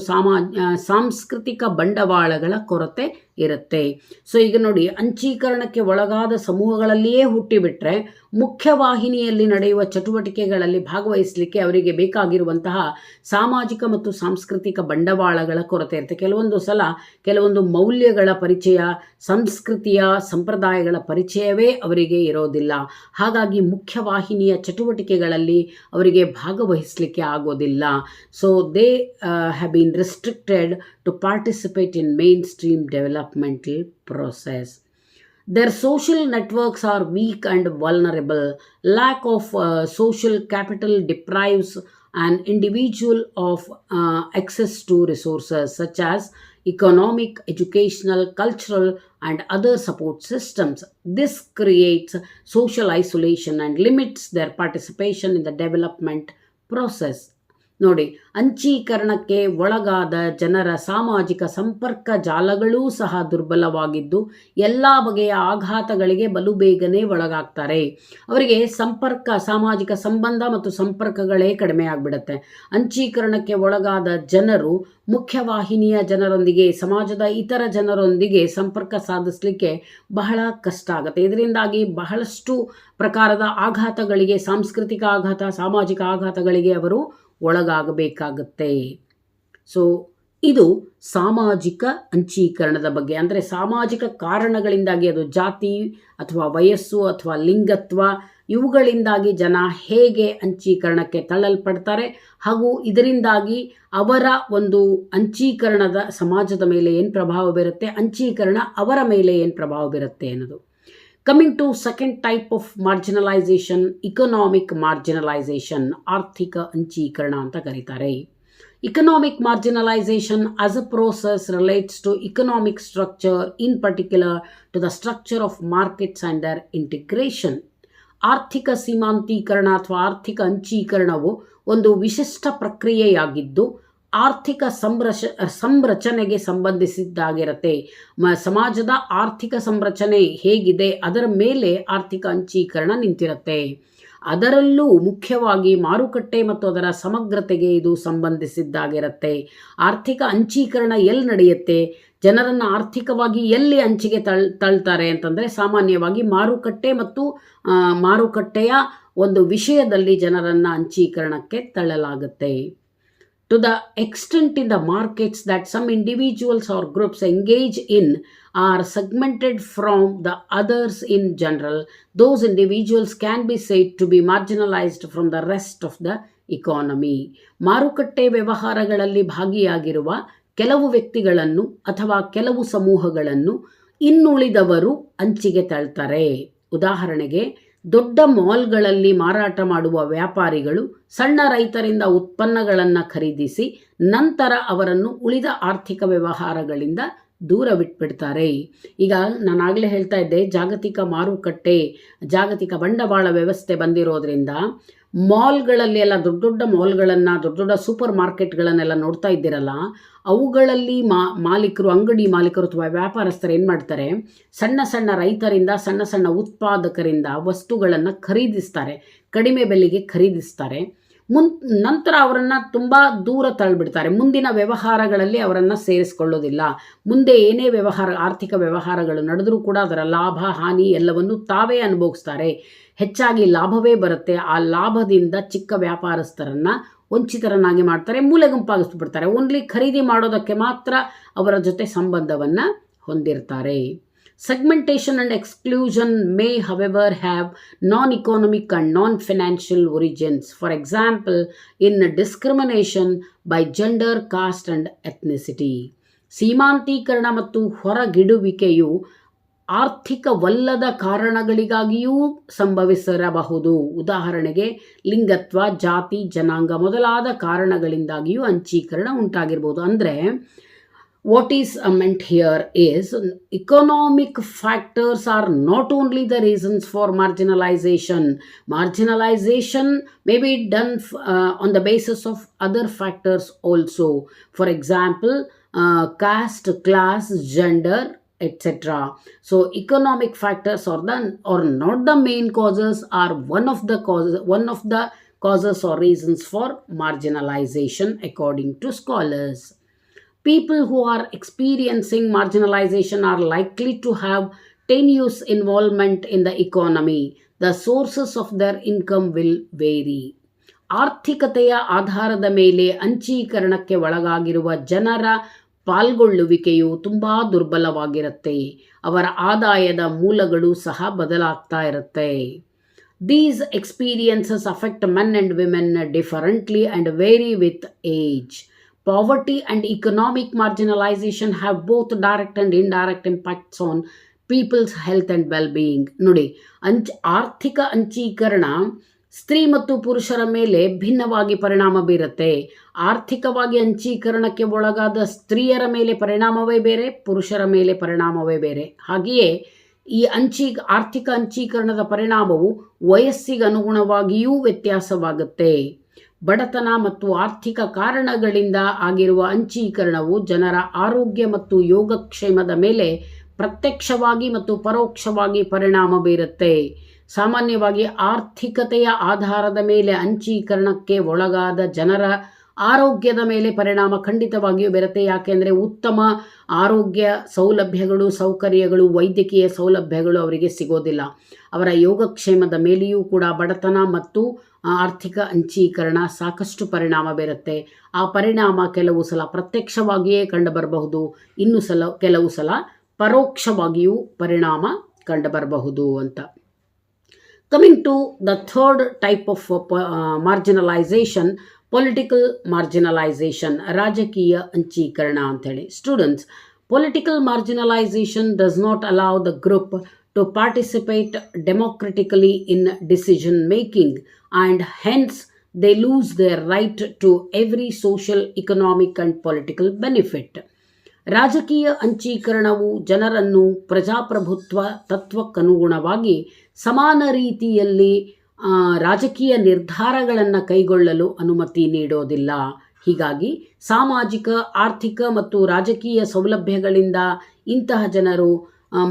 ಸಾಂಸ್ಕೃತಿಕ ಬಂಡವಾಳಗಳ ಕೊರತೆ ಇರುತ್ತೆ. ಸೊ ಈಗ ನೋಡಿ, ಅಂಚೀಕರಣಕ್ಕೆ ಒಳಗಾದ ಸಮೂಹಗಳಲ್ಲಿಯೇ ಹುಟ್ಟಿಬಿಟ್ರೆ ಮುಖ್ಯವಾಹಿನಿಯಲ್ಲಿ ನಡೆಯುವ ಚಟುವಟಿಕೆಗಳಲ್ಲಿ ಭಾಗವಹಿಸಲಿಕ್ಕೆ ಅವರಿಗೆ ಬೇಕಾಗಿರುವಂತಹ ಸಾಮಾಜಿಕ ಮತ್ತು ಸಾಂಸ್ಕೃತಿಕ ಬಂಡವಾಳಗಳ ಕೊರತೆ ಇರುತ್ತೆ. ಕೆಲವೊಂದು ಸಲ ಕೆಲವೊಂದು ಮೌಲ್ಯಗಳ ಪರಿಚಯ, ಸಂಸ್ಕೃತಿಯ ಸಂಪ್ರದಾಯಗಳ ಪರಿಚಯವೇ ಅವರಿಗೆ ಇರೋದಿಲ್ಲ. ಹಾಗಾಗಿ ಮುಖ್ಯವಾಹಿನಿಯ ಚಟುವಟಿಕೆಗಳಲ್ಲಿ ಅವರಿಗೆ ಭಾಗವಹಿಸಲಿಕ್ಕೆ ಆಗೋದಿಲ್ಲ. So have been restricted to participate in mainstream developmental process. Their social networks are weak and vulnerable. Lack of social capital deprives an individual of access to resources such as economic, educational, cultural, and other support systems. This creates social isolation and limits their participation in the development process. ನೋಡಿ, ಅಂಚೀಕರಣಕ್ಕೆ ಒಳಗಾದ ಜನರ ಸಾಮಾಜಿಕ ಸಂಪರ್ಕ ಜಾಲಗಳೂ ಸಹ ದುರ್ಬಲವಾಗಿದ್ದು ಎಲ್ಲ ಬಗೆಯ ಆಘಾತಗಳಿಗೆ ಬಲು ಬೇಗನೆ ಒಳಗಾಗ್ತಾರೆ. ಅವರಿಗೆ ಸಾಮಾಜಿಕ ಸಂಬಂಧ ಮತ್ತು ಸಂಪರ್ಕಗಳೇ ಕಡಿಮೆ ಆಗಿಬಿಡುತ್ತೆ. ಅಂಚೀಕರಣಕ್ಕೆ ಒಳಗಾದ ಜನರು ಮುಖ್ಯವಾಹಿನಿಯ ಜನರೊಂದಿಗೆ, ಸಮಾಜದ ಇತರ ಜನರೊಂದಿಗೆ ಸಂಪರ್ಕ ಸಾಧಿಸಲಿಕ್ಕೆ ಬಹಳ ಕಷ್ಟ ಆಗುತ್ತೆ. ಇದರಿಂದಾಗಿ ಬಹಳಷ್ಟು ಪ್ರಕಾರದ ಆಘಾತಗಳಿಗೆ, ಸಾಂಸ್ಕೃತಿಕ ಆಘಾತ, ಸಾಮಾಜಿಕ ಆಘಾತಗಳಿಗೆ ಅವರು ಒಳಗಾಗಬೇಕಾಗುತ್ತೆ. ಸೊ ಇದು ಸಾಮಾಜಿಕ ಅಂಚೀಕರಣದ ಬಗ್ಗೆ. ಅಂದರೆ ಸಾಮಾಜಿಕ ಕಾರಣಗಳಿಂದಾಗಿ, ಅದು ಜಾತಿ ಅಥವಾ ವಯಸ್ಸು ಅಥವಾ ಲಿಂಗತ್ವ, ಇವುಗಳಿಂದಾಗಿ ಜನ ಹೇಗೆ ಅಂಚೀಕರಣಕ್ಕೆ ತಳ್ಳಲ್ಪಡ್ತಾರೆ ಹಾಗೂ ಇದರಿಂದಾಗಿ ಅವರ ಒಂದು ಅಂಚೀಕರಣದ ಸಮಾಜದ ಮೇಲೆ ಏನು ಪ್ರಭಾವ ಬೀರುತ್ತೆ, ಅಂಚೀಕರಣ ಅವರ ಮೇಲೆ ಏನು ಪ್ರಭಾವ ಬೀರುತ್ತೆ ಅನ್ನೋದು. Coming to second type of marginalisation, economic marginalisation, ಆರ್ಥಿಕ ಅಂಚೀಕರಣ ಅಂತ ಕರೀತಾರೆ. Economic marginalisation as a process relates to economic structure, in particular to the structure of markets and their integration. ಆರ್ಥಿಕ ಸೀಮಾಂತೀಕರಣ ಅಥವಾ ಆರ್ಥಿಕ ಅಂಚೀಕರಣವು ಒಂದು ವಿಶಿಷ್ಟ ಪ್ರಕ್ರಿಯೆಯಾಗಿದ್ದು ಆರ್ಥಿಕ ಸಂರಚನೆಗೆ ಸಂಬಂಧಿಸಿದ್ದಾಗಿರುತ್ತೆ. ಸಮಾಜದ ಆರ್ಥಿಕ ಸಂರಚನೆ ಹೇಗಿದೆ ಅದರ ಮೇಲೆ ಆರ್ಥಿಕ ಅಂಚೀಕರಣ ನಿಂತಿರುತ್ತೆ. ಅದರಲ್ಲೂ ಮುಖ್ಯವಾಗಿ ಮಾರುಕಟ್ಟೆ ಮತ್ತು ಅದರ ಸಮಗ್ರತೆಗೆ ಇದು ಸಂಬಂಧಿಸಿದ್ದಾಗಿರುತ್ತೆ. ಆರ್ಥಿಕ ಅಂಚೀಕರಣ ಎಲ್ಲಿ ನಡೆಯುತ್ತೆ, ಜನರನ್ನು ಆರ್ಥಿಕವಾಗಿ ಎಲ್ಲಿ ಅಂಚಿಗೆ ತಳ್ತಾರೆ ಅಂತಂದರೆ ಸಾಮಾನ್ಯವಾಗಿ ಮಾರುಕಟ್ಟೆ ಮತ್ತು ಮಾರುಕಟ್ಟೆಯ ಒಂದು ವಿಷಯದಲ್ಲಿ ಜನರನ್ನು ಅಂಚೀಕರಣಕ್ಕೆ ತಳ್ಳಲಾಗುತ್ತೆ. To the extent in the markets that some individuals or groups engage in are segmented from the others in general, those individuals can be said to be marginalized from the rest of the economy. ಮಾರುಕಟ್ಟೆ ವ್ಯವಹಾರಗಳಲ್ಲಿ ಭಾಗಿಯಾಗಿರುವ ಕೆಲವು ವ್ಯಕ್ತಿಗಳನ್ನು ಅಥವಾ ಕೆಲವು ಸಮೂಹಗಳನ್ನು ಇನ್ನುಳಿದವರು ಅಂಚಿಗೆ ತಳ್ತಾರೆ. ಉದಾಹರಣೆಗೆ, ದೊಡ್ಡ ಮಾಲ್ಗಳಲ್ಲಿ ಮಾರಾಟ ಮಾಡುವ ವ್ಯಾಪಾರಿಗಳು ಸಣ್ಣ ರೈತರಿಂದ ಉತ್ಪನ್ನಗಳನ್ನು ಖರೀದಿಸಿ ನಂತರ ಅವರನ್ನು ಉಳಿದ ಆರ್ಥಿಕ ವ್ಯವಹಾರಗಳಿಂದ ದೂರವಿಟ್ಬಿಡ್ತಾರೆ. ಈಗ ನಾನಾಗಲೇ ಹೇಳ್ತಾ ಇದ್ದೆ, ಜಾಗತಿಕ ಮಾರುಕಟ್ಟೆ, ಜಾಗತಿಕ ಬಂಡವಾಳ ವ್ಯವಸ್ಥೆ ಬಂದಿರೋದ್ರಿಂದ ಮಾಲ್ಗಳಲ್ಲಿ ಎಲ್ಲ ದೊಡ್ಡ ದೊಡ್ಡ ಮಾಲ್ಗಳನ್ನು, ದೊಡ್ಡ ದೊಡ್ಡ ಸೂಪರ್ ಮಾರ್ಕೆಟ್ಗಳನ್ನೆಲ್ಲ ನೋಡ್ತಾ ಇದ್ದೀರಲ್ಲ, ಅವುಗಳಲ್ಲಿ ಅಂಗಡಿ ಮಾಲೀಕರು ಅಥವಾ ವ್ಯಾಪಾರಸ್ಥರು ಏನು ಮಾಡ್ತಾರೆ, ಸಣ್ಣ ಸಣ್ಣ ರೈತರಿಂದ, ಸಣ್ಣ ಸಣ್ಣ ಉತ್ಪಾದಕರಿಂದ ವಸ್ತುಗಳನ್ನು ಖರೀದಿಸ್ತಾರೆ, ಕಡಿಮೆ ಬೆಲೆಗೆ ಖರೀದಿಸ್ತಾರೆ. ನಂತರ ಅವರನ್ನು ತುಂಬ ದೂರ ತಳ್ಳಿಬಿಡ್ತಾರೆ. ಮುಂದಿನ ವ್ಯವಹಾರಗಳಲ್ಲಿ ಅವರನ್ನು ಸೇರಿಸ್ಕೊಳ್ಳೋದಿಲ್ಲ. ಮುಂದೆ ಏನೇ ಆರ್ಥಿಕ ವ್ಯವಹಾರಗಳು ನಡೆದರೂ ಕೂಡ ಅದರ ಲಾಭ ಹಾನಿ ಎಲ್ಲವನ್ನು ತಾವೇ ಅನುಭವಿಸ್ತಾರೆ. ಹೆಚ್ಚಾಗಿ ಲಾಭವೇ ಬರುತ್ತೆ. ಆ ಲಾಭದಿಂದ ಚಿಕ್ಕ ವ್ಯಾಪಾರಸ್ಥರನ್ನು ವಂಚಿತರನ್ನಾಗಿ ಮಾಡ್ತಾರೆ, ಮೂಲೆ ಗುಂಪಾಗಿಸ್ಬಿಡ್ತಾರೆ. ಓನ್ಲಿ ಖರೀದಿ ಮಾಡೋದಕ್ಕೆ ಮಾತ್ರ ಅವರ ಜೊತೆ ಸಂಬಂಧವನ್ನು ಹೊಂದಿರ್ತಾರೆ. Segmentation and exclusion may, however, have non-economic and non-financial origins. For example, in discrimination by gender, caste and ethnicity. ಸೀಮಾಂತೀಕರಣ ಮತ್ತು ಹೊರಗಿಡುವಿಕೆಯು ಆರ್ಥಿಕವಲ್ಲದ ಕಾರಣಗಳಿಗಾಗಿಯೂ ಸಂಭವಿಸಿರಬಹುದು. ಉದಾಹರಣೆಗೆ, ಲಿಂಗತ್ವ, ಜಾತಿ, ಜನಾಂಗ ಮೊದಲಾದ ಕಾರಣಗಳಿಂದಾಗಿಯೂ ಅಂಚೀಕರಣ ಉಂಟಾಗಿರ್ಬೋದು. ಅಂದರೆ what is meant here is economic factors are not only the reasons for marginalization. Marginalization may be done on the basis of other factors also. For example, caste, class, gender, etc. So economic factors are not the main causes, are one of the causes or reasons for marginalization according to scholars. People who are experiencing marginalization are likely to have tenuous involvement in the economy. The sources of their income will vary. ಆರ್ಥಿಕತೆಯ ಆಧಾರದ ಮೇಲೆ ಅಂಚೀಕರಣಕ್ಕೆ ಒಳಗಾಗಿರುವ ಜನರ ಪಾಲ್ಗೊಳ್ಳುವಿಕೆಯು ತುಂಬ ದುರ್ಬಲವಾಗಿರುತ್ತೆ. ಅವರ ಆದಾಯದ ಮೂಲಗಳು ಸಹ ಬದಲಾಗ್ತಾ ಇರುತ್ತೆ. These experiences affect men and women differently and vary with age. Poverty and economic marginalization have both direct and indirect impacts on people's health and well-being. ನೋಡಿ, ಆರ್ಥಿಕ ಅಂಚೀಕರಣ ಸ್ತ್ರೀ ಮತ್ತು ಪುರುಷರ ಮೇಲೆ ಭಿನ್ನವಾಗಿ ಪರಿಣಾಮ ಬೀರುತ್ತೆ. ಆರ್ಥಿಕವಾಗಿ ಅಂಚೀಕರಣಕ್ಕೆ ಒಳಗಾದ ಸ್ತ್ರೀಯರ ಮೇಲೆ ಪರಿಣಾಮವೇ ಬೇರೆ, ಪುರುಷರ ಮೇಲೆ ಪರಿಣಾಮವೇ ಬೇರೆ. ಹಾಗೆಯೇ ಈ ಆರ್ಥಿಕ ಅಂಚೀಕರಣದ ಪರಿಣಾಮವು ವಯಸ್ಸಿಗೆ ಅನುಗುಣವಾಗಿಯೂ ವ್ಯತ್ಯಾಸವಾಗುತ್ತೆ. ಬಡತನ ಮತ್ತು ಆರ್ಥಿಕ ಕಾರಣಗಳಿಂದ ಆಗಿರುವ ಅಂಚೀಕರಣವು ಜನರ ಆರೋಗ್ಯ ಮತ್ತು ಯೋಗಕ್ಷೇಮದ ಮೇಲೆ ಪ್ರತ್ಯಕ್ಷವಾಗಿ ಮತ್ತು ಪರೋಕ್ಷವಾಗಿ ಪರಿಣಾಮ ಬೀರುತ್ತೆ. ಸಾಮಾನ್ಯವಾಗಿ ಆರ್ಥಿಕತೆಯ ಆಧಾರದ ಮೇಲೆ ಅಂಚೀಕರಣಕ್ಕೆ ಒಳಗಾದ ಜನರ ಆರೋಗ್ಯದ ಮೇಲೆ ಪರಿಣಾಮ ಖಂಡಿತವಾಗಿಯೂ ಬೀರುತ್ತೆ. ಯಾಕೆಂದರೆ ಉತ್ತಮ ಆರೋಗ್ಯ ಸೌಲಭ್ಯಗಳು, ಸೌಕರ್ಯಗಳು, ವೈದ್ಯಕೀಯ ಸೌಲಭ್ಯಗಳು ಅವರಿಗೆ ಸಿಗೋದಿಲ್ಲ. ಅವರ ಯೋಗಕ್ಷೇಮದ ಮೇಲೆಯೂ ಕೂಡ ಬಡತನ ಮತ್ತು ಆರ್ಥಿಕ ಅಂಚೀಕರಣ ಸಾಕಷ್ಟು ಪರಿಣಾಮ ಬೀರುತ್ತೆ. ಆ ಪರಿಣಾಮ ಕೆಲವು ಸಲ ಪ್ರತ್ಯಕ್ಷವಾಗಿಯೇ ಕಂಡುಬರಬಹುದು, ಕೆಲವು ಸಲ ಪರೋಕ್ಷವಾಗಿಯೂ ಪರಿಣಾಮ ಕಂಡುಬರಬಹುದು ಅಂತ. Coming to the third type of marginalization, political marginalisation, ರಾಜಕೀಯ ಅಂಚೀಕರಣ ಅಂಥೇಳಿ. Students, political marginalisation does not allow the group to participate democratically in decision making and hence they lose their right to every social, economic and political benefit. ರಾಜಕೀಯ ಅಂಚೀಕರಣವು ಜನರನ್ನು ಪ್ರಜಾಪ್ರಭುತ್ವ ತತ್ವಕ್ಕನುಗುಣವಾಗಿ ಸಮಾನ ರೀತಿಯಲ್ಲಿ ರಾಜಕೀಯ ನಿರ್ಧಾರಗಳನ್ನು ಕೈಗೊಳ್ಳಲು ಅನುಮತಿ ನೀಡೋದಿಲ್ಲ. ಹೀಗಾಗಿ ಸಾಮಾಜಿಕ, ಆರ್ಥಿಕ ಮತ್ತು ರಾಜಕೀಯ ಸೌಲಭ್ಯಗಳಿಂದ ಇಂತಹ ಜನರು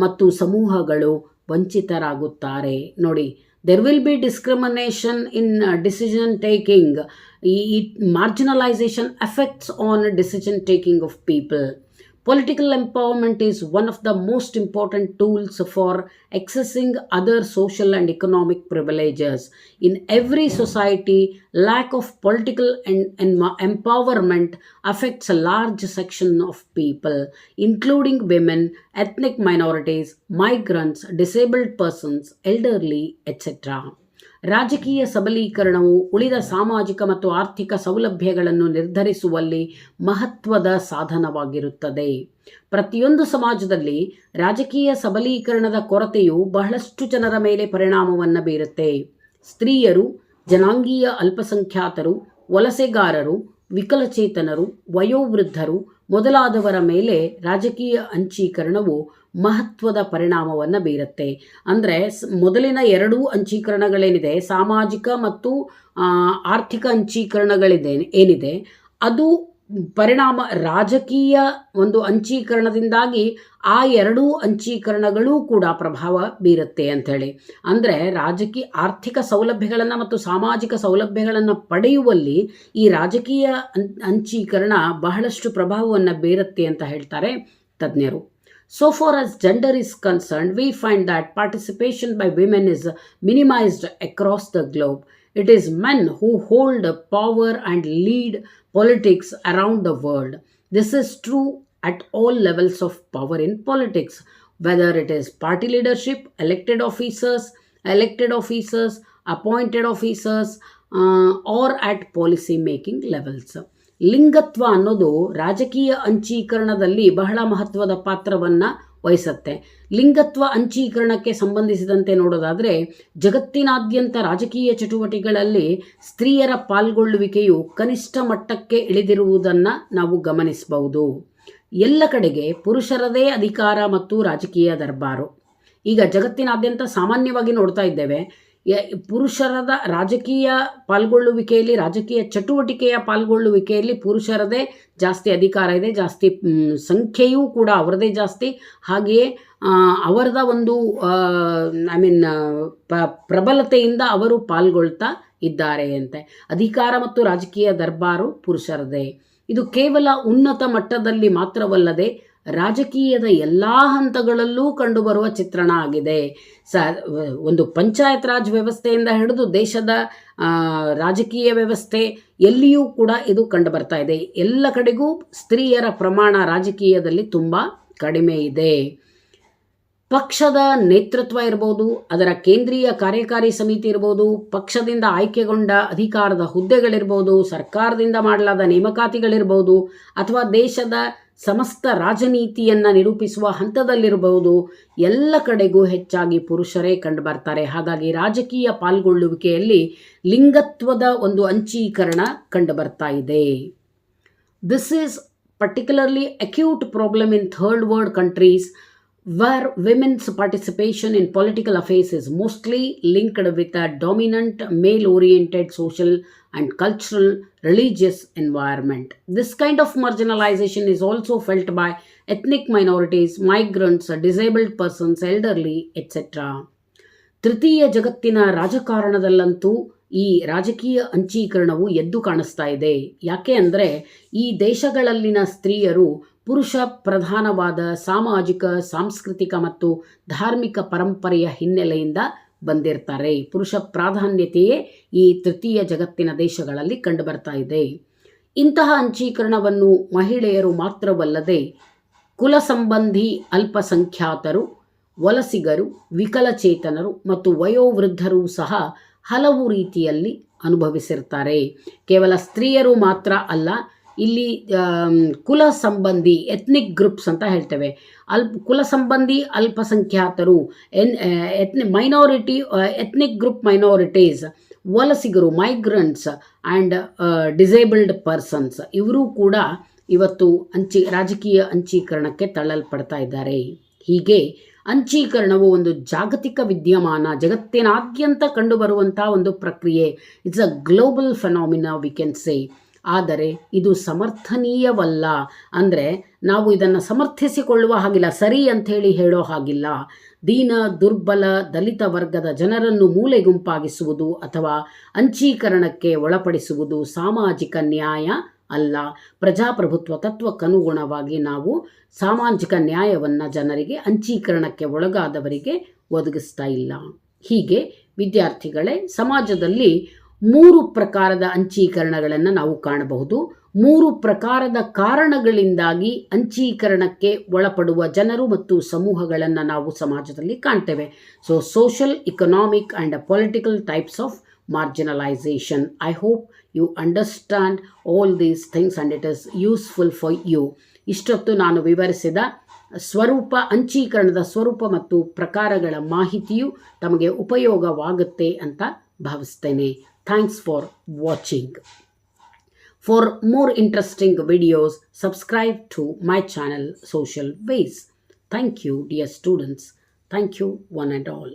ಮತ್ತು ಸಮೂಹಗಳು ವಂಚಿತರಾಗುತ್ತಾರೆ. ನೋಡಿ, there will be discrimination in decision taking. Marginalization affects on decision taking of people. Political empowerment is one of the most important tools for accessing other social and economic privileges. In every society, lack of political empowerment affects a large section of people, including women, ethnic minorities, migrants, disabled persons, elderly, etc. ರಾಜಕೀಯ ಸಬಲೀಕರಣವು ಉಳಿದ ಸಾಮಾಜಿಕ ಮತ್ತು ಆರ್ಥಿಕ ಸೌಲಭ್ಯಗಳನ್ನು ನಿರ್ಧರಿಸುವಲ್ಲಿ ಮಹತ್ವದ ಸಾಧನವಾಗಿರುತ್ತದೆ. ಪ್ರತಿಯೊಂದು ಸಮಾಜದಲ್ಲಿ ರಾಜಕೀಯ ಸಬಲೀಕರಣದ ಕೊರತೆಯು ಬಹಳಷ್ಟು ಜನರ ಮೇಲೆ ಪರಿಣಾಮವನ್ನು ಬೀರುತ್ತೆ. ಸ್ತ್ರೀಯರು, ಜನಾಂಗೀಯ ಅಲ್ಪಸಂಖ್ಯಾತರು, ವಲಸೆಗಾರರು, ವಿಕಲಚೇತನರು, ವಯೋವೃದ್ಧರು ಮೊದಲಾದವರ ಮೇಲೆ ರಾಜಕೀಯ ಅಂಚೀಕರಣವು ಮಹತ್ವದ ಪರಿಣಾಮವನ್ನು ಬೀರುತ್ತೆ. ಅಂದರೆ ಮೊದಲಿನ ಎರಡೂ ಅಂಚೀಕರಣಗಳೇನಿದೆ, ಸಾಮಾಜಿಕ ಮತ್ತು ಆರ್ಥಿಕ ಏನಿದೆ ಅದು ಪರಿಣಾಮ ರಾಜಕೀಯ ಒಂದು ಅಂಚೀಕರಣದಿಂದಾಗಿ ಆ ಎರಡೂ ಅಂಚೀಕರಣಗಳೂ ಕೂಡ ಪ್ರಭಾವ ಬೀರುತ್ತೆ ಅಂಥೇಳಿ. ಅಂದರೆ ಆರ್ಥಿಕ ಸೌಲಭ್ಯಗಳನ್ನು ಮತ್ತು ಸಾಮಾಜಿಕ ಸೌಲಭ್ಯಗಳನ್ನು ಪಡೆಯುವಲ್ಲಿ ಈ ರಾಜಕೀಯ ಅಂಚೀಕರಣ ಬಹಳಷ್ಟು ಪ್ರಭಾವವನ್ನು ಬೀರುತ್ತೆ ಅಂತ ಹೇಳ್ತಾರೆ ತಜ್ಞರು. So far as gender is concerned, we find that participation by women is minimized across the globe. It is men who hold power and lead politics around the world. This is true at all levels of power in politics, whether it is party leadership, elected officers, appointed officers, or at policy making levels. ಲಿಂಗತ್ವ ಅನ್ನೋದು ರಾಜಕೀಯ ಅಂಚೀಕರಣದಲ್ಲಿ ಬಹಳ ಮಹತ್ವದ ಪಾತ್ರವನ್ನು ವಹಿಸುತ್ತೆ. ಲಿಂಗತ್ವ ಅಂಚೀಕರಣಕ್ಕೆ ಸಂಬಂಧಿಸಿದಂತೆ ನೋಡೋದಾದರೆ, ಜಗತ್ತಿನಾದ್ಯಂತ ರಾಜಕೀಯ ಚಟುವಟಿಕೆಗಳಲ್ಲಿ ಸ್ತ್ರೀಯರ ಪಾಲ್ಗೊಳ್ಳುವಿಕೆಯು ಕನಿಷ್ಠ ಮಟ್ಟಕ್ಕೆ ಇಳಿದಿರುವುದನ್ನು ನಾವು ಗಮನಿಸಬಹುದು. ಎಲ್ಲ ಕಡೆಗೆ ಪುರುಷರದೇ ಅಧಿಕಾರ ಮತ್ತು ರಾಜಕೀಯ ದರ್ಬಾರು. ಈಗ ಜಗತ್ತಿನಾದ್ಯಂತ ಸಾಮಾನ್ಯವಾಗಿ ನೋಡ್ತಾ ಇದ್ದೇವೆ, ಪುರುಷರದ ರಾಜಕೀಯ ಪಾಲ್ಗೊಳ್ಳುವಿಕೆಯಲ್ಲಿ, ರಾಜಕೀಯ ಚಟುವಟಿಕೆಯ ಪಾಲ್ಗೊಳ್ಳುವಿಕೆಯಲ್ಲಿ ಪುರುಷರದೇ ಜಾಸ್ತಿ ಅಧಿಕಾರ ಇದೆ, ಜಾಸ್ತಿ ಸಂಖ್ಯೆಯೂ ಕೂಡ ಅವರದೇ ಜಾಸ್ತಿ. ಹಾಗೆಯೇ ಅವರದ ಒಂದು ಪ್ರಬಲತೆಯಿಂದ ಅವರು ಪಾಲ್ಗೊಳ್ತಾ ಇದ್ದಾರೆ ಅಂತೆ. ಅಧಿಕಾರ ಮತ್ತು ರಾಜಕೀಯ ದರ್ಬಾರು ಪುರುಷರದೇ. ಇದು ಕೇವಲ ಉನ್ನತ ಮಟ್ಟದಲ್ಲಿ ಮಾತ್ರವಲ್ಲದೆ ರಾಜಕೀಯದ ಎಲ್ಲ ಹಂತಗಳಲ್ಲೂ ಕಂಡುಬರುವ ಚಿತ್ರಣ ಆಗಿದೆ. ಒಂದು ಪಂಚಾಯತ್ ರಾಜ್ ವ್ಯವಸ್ಥೆಯಿಂದ ಹಿಡಿದು ದೇಶದ ರಾಜಕೀಯ ವ್ಯವಸ್ಥೆ ಎಲ್ಲಿಯೂ ಕೂಡ ಇದು ಕಂಡುಬರ್ತಾ ಇದೆ. ಎಲ್ಲ ಕಡೆಗೂ ಸ್ತ್ರೀಯರ ಪ್ರಮಾಣ ರಾಜಕೀಯದಲ್ಲಿ ತುಂಬ ಕಡಿಮೆ ಇದೆ. ಪಕ್ಷದ ನೇತೃತ್ವ ಇರ್ಬೋದು, ಅದರ ಕೇಂದ್ರೀಯ ಕಾರ್ಯಕಾರಿ ಸಮಿತಿ ಇರ್ಬೋದು, ಪಕ್ಷದಿಂದ ಆಯ್ಕೆಗೊಂಡ ಅಧಿಕಾರದ ಹುದ್ದೆಗಳಿರ್ಬೋದು, ಸರ್ಕಾರದಿಂದ ಮಾಡಲಾದ ನೇಮಕಾತಿಗಳಿರ್ಬೋದು, ಅಥವಾ ದೇಶದ ಸಮಸ್ತ ರಾಜನೀತಿಯನ್ನು ನಿರೂಪಿಸುವ ಹಂತದಲ್ಲಿರಬಹುದು, ಎಲ್ಲ ಕಡೆಗೂ ಹೆಚ್ಚಾಗಿ ಪುರುಷರೇ ಕಂಡುಬರ್ತಾರೆ. ಹಾಗಾಗಿ ರಾಜಕೀಯ ಪಾಲ್ಗೊಳ್ಳುವಿಕೆಯಲ್ಲಿ ಲಿಂಗತ್ವದ ಒಂದು ಅಂಚೀಕರಣ ಕಂಡುಬರ್ತಾ ಇದೆ. This is particularly acute problem in third world countries where women's participation in political affairs is mostly linked with a dominant male-oriented social and cultural religious environment. This kind of marginalization is also felt by ethnic minorities, migrants, disabled persons, elderly, etc. ತೃತೀಯ ಜಗತ್ತಿನ ರಾಜಕಾರಣದಲ್ಲಂತೂ ಈ ರಾಜಕೀಯ ಅಂಚೀಕರಣವು ಎದ್ದು ಕಾಣಿಸ್ತಾ ಇದೆ. ಯಾಕೆ ಅಂದರೆ ಈ ದೇಶಗಳಲ್ಲಿನ ಸ್ತ್ರೀಯರು ಪುರುಷ ಪ್ರಧಾನವಾದ ಸಾಮಾಜಿಕ, ಸಾಂಸ್ಕೃತಿಕ ಮತ್ತು ಧಾರ್ಮಿಕ ಪರಂಪರೆಯ ಹಿನ್ನೆಲೆಯಿಂದ ಬಂದಿರ್ತಾರೆ. ಪುರುಷ ಪ್ರಾಧಾನ್ಯತೆಯೇ ಈ ತೃತೀಯ ಜಗತ್ತಿನ ದೇಶಗಳಲ್ಲಿ ಕಂಡುಬರ್ತಾ ಇದೆ. ಇಂತಹ ಅಂಚೀಕರಣವನ್ನು ಮಹಿಳೆಯರು ಮಾತ್ರವಲ್ಲದೆ ಕುಲ ಸಂಬಂಧಿ ಅಲ್ಪಸಂಖ್ಯಾತರು, ವಲಸಿಗರು, ವಿಕಲಚೇತನರು ಮತ್ತು ವಯೋವೃದ್ಧರು ಸಹ ಹಲವು ರೀತಿಯಲ್ಲಿ ಅನುಭವಿಸಿರ್ತಾರೆ. ಕೇವಲ ಸ್ತ್ರೀಯರು ಮಾತ್ರ ಅಲ್ಲ, ಇಲ್ಲಿ ಕುಲ ಸಂಬಂಧಿ ಎಥ್ನಿಕ್ ಗ್ರೂಪ್ಸ್ ಅಂತ ಹೇಳ್ತೇವೆ. ಕುಲ ಸಂಬಂಧಿ ಅಲ್ಪಸಂಖ್ಯಾತರು, ಮೈನಾರಿಟಿ ಎಥ್ನಿಕ್ ಗ್ರೂಪ್ ಮೈನಾರಿಟೀಸ್, ವಲಸಿಗರು ಮೈಗ್ರೆಂಟ್ಸ್ ಆ್ಯಂಡ್ ಡಿಸೇಬಲ್ಡ್ ಪರ್ಸನ್ಸ್, ಇವರೂ ಕೂಡ ಇವತ್ತು ರಾಜಕೀಯ ಅಂಚೀಕರಣಕ್ಕೆ ತಳ್ಳಲ್ಪಡ್ತಾ ಇದ್ದಾರೆ. ಹೀಗೆ ಅಂಚೀಕರಣವು ಒಂದು ಜಾಗತಿಕ ವಿದ್ಯಮಾನ, ಜಗತ್ತಿನಾದ್ಯಂತ ಕಂಡುಬರುವಂಥ ಒಂದು ಪ್ರಕ್ರಿಯೆ. It's a global phenomena we can say. ಆದರೆ ಇದು ಸಮರ್ಥನೀಯವಲ್ಲ. ಅಂದರೆ ನಾವು ಇದನ್ನು ಸಮರ್ಥಿಸಿಕೊಳ್ಳುವ ಹಾಗಿಲ್ಲ, ಸರಿ ಅಂಥೇಳಿ ಹೇಳೋ ಹಾಗಿಲ್ಲ. ದೀನ, ದುರ್ಬಲ, ದಲಿತ ವರ್ಗದ ಜನರನ್ನು ಮೂಲೆ ಗುಂಪಾಗಿಸುವುದು ಅಥವಾ ಅಂಚೀಕರಣಕ್ಕೆ ಒಳಪಡಿಸುವುದು ಸಾಮಾಜಿಕ ನ್ಯಾಯ ಅಲ್ಲ. ಪ್ರಜಾಪ್ರಭುತ್ವ ತತ್ವಕ್ಕನುಗುಣವಾಗಿ ನಾವು ಸಾಮಾಜಿಕ ನ್ಯಾಯವನ್ನು ಜನರಿಗೆ, ಅಂಚೀಕರಣಕ್ಕೆ ಒಳಗಾದವರಿಗೆ ಒದಗಿಸ್ತಾ ಇಲ್ಲ. ಹೀಗೆ ವಿದ್ಯಾರ್ಥಿಗಳೇ, ಸಮಾಜದಲ್ಲಿ 3 ಪ್ರಕಾರದ ಅಂಚೀಕರಣಗಳನ್ನು ನಾವು ಕಾಣಬಹುದು. 3 ಪ್ರಕಾರದ ಕಾರಣಗಳಿಂದಾಗಿ ಅಂಚೀಕರಣಕ್ಕೆ ಒಳಪಡುವ ಜನರು ಮತ್ತು ಸಮೂಹಗಳನ್ನು ನಾವು ಸಮಾಜದಲ್ಲಿ ಕಾಣ್ತೇವೆ. So social, economic and political types of marginalization. I hope you understand all these things and it is useful for you. ಇಷ್ಟೊತ್ತು ನಾನು ವಿವರಿಸಿದ ಅಂಚೀಕರಣದ ಸ್ವರೂಪ ಮತ್ತು ಪ್ರಕಾರಗಳ ಮಾಹಿತಿಯು ತಮಗೆ ಉಪಯೋಗವಾಗುತ್ತೆ ಅಂತ ಭಾವಿಸ್ತೇನೆ. Thanks for watching. For more interesting videos, subscribe to my channel Social Ways. Thank you, dear students. Thank you, one and all.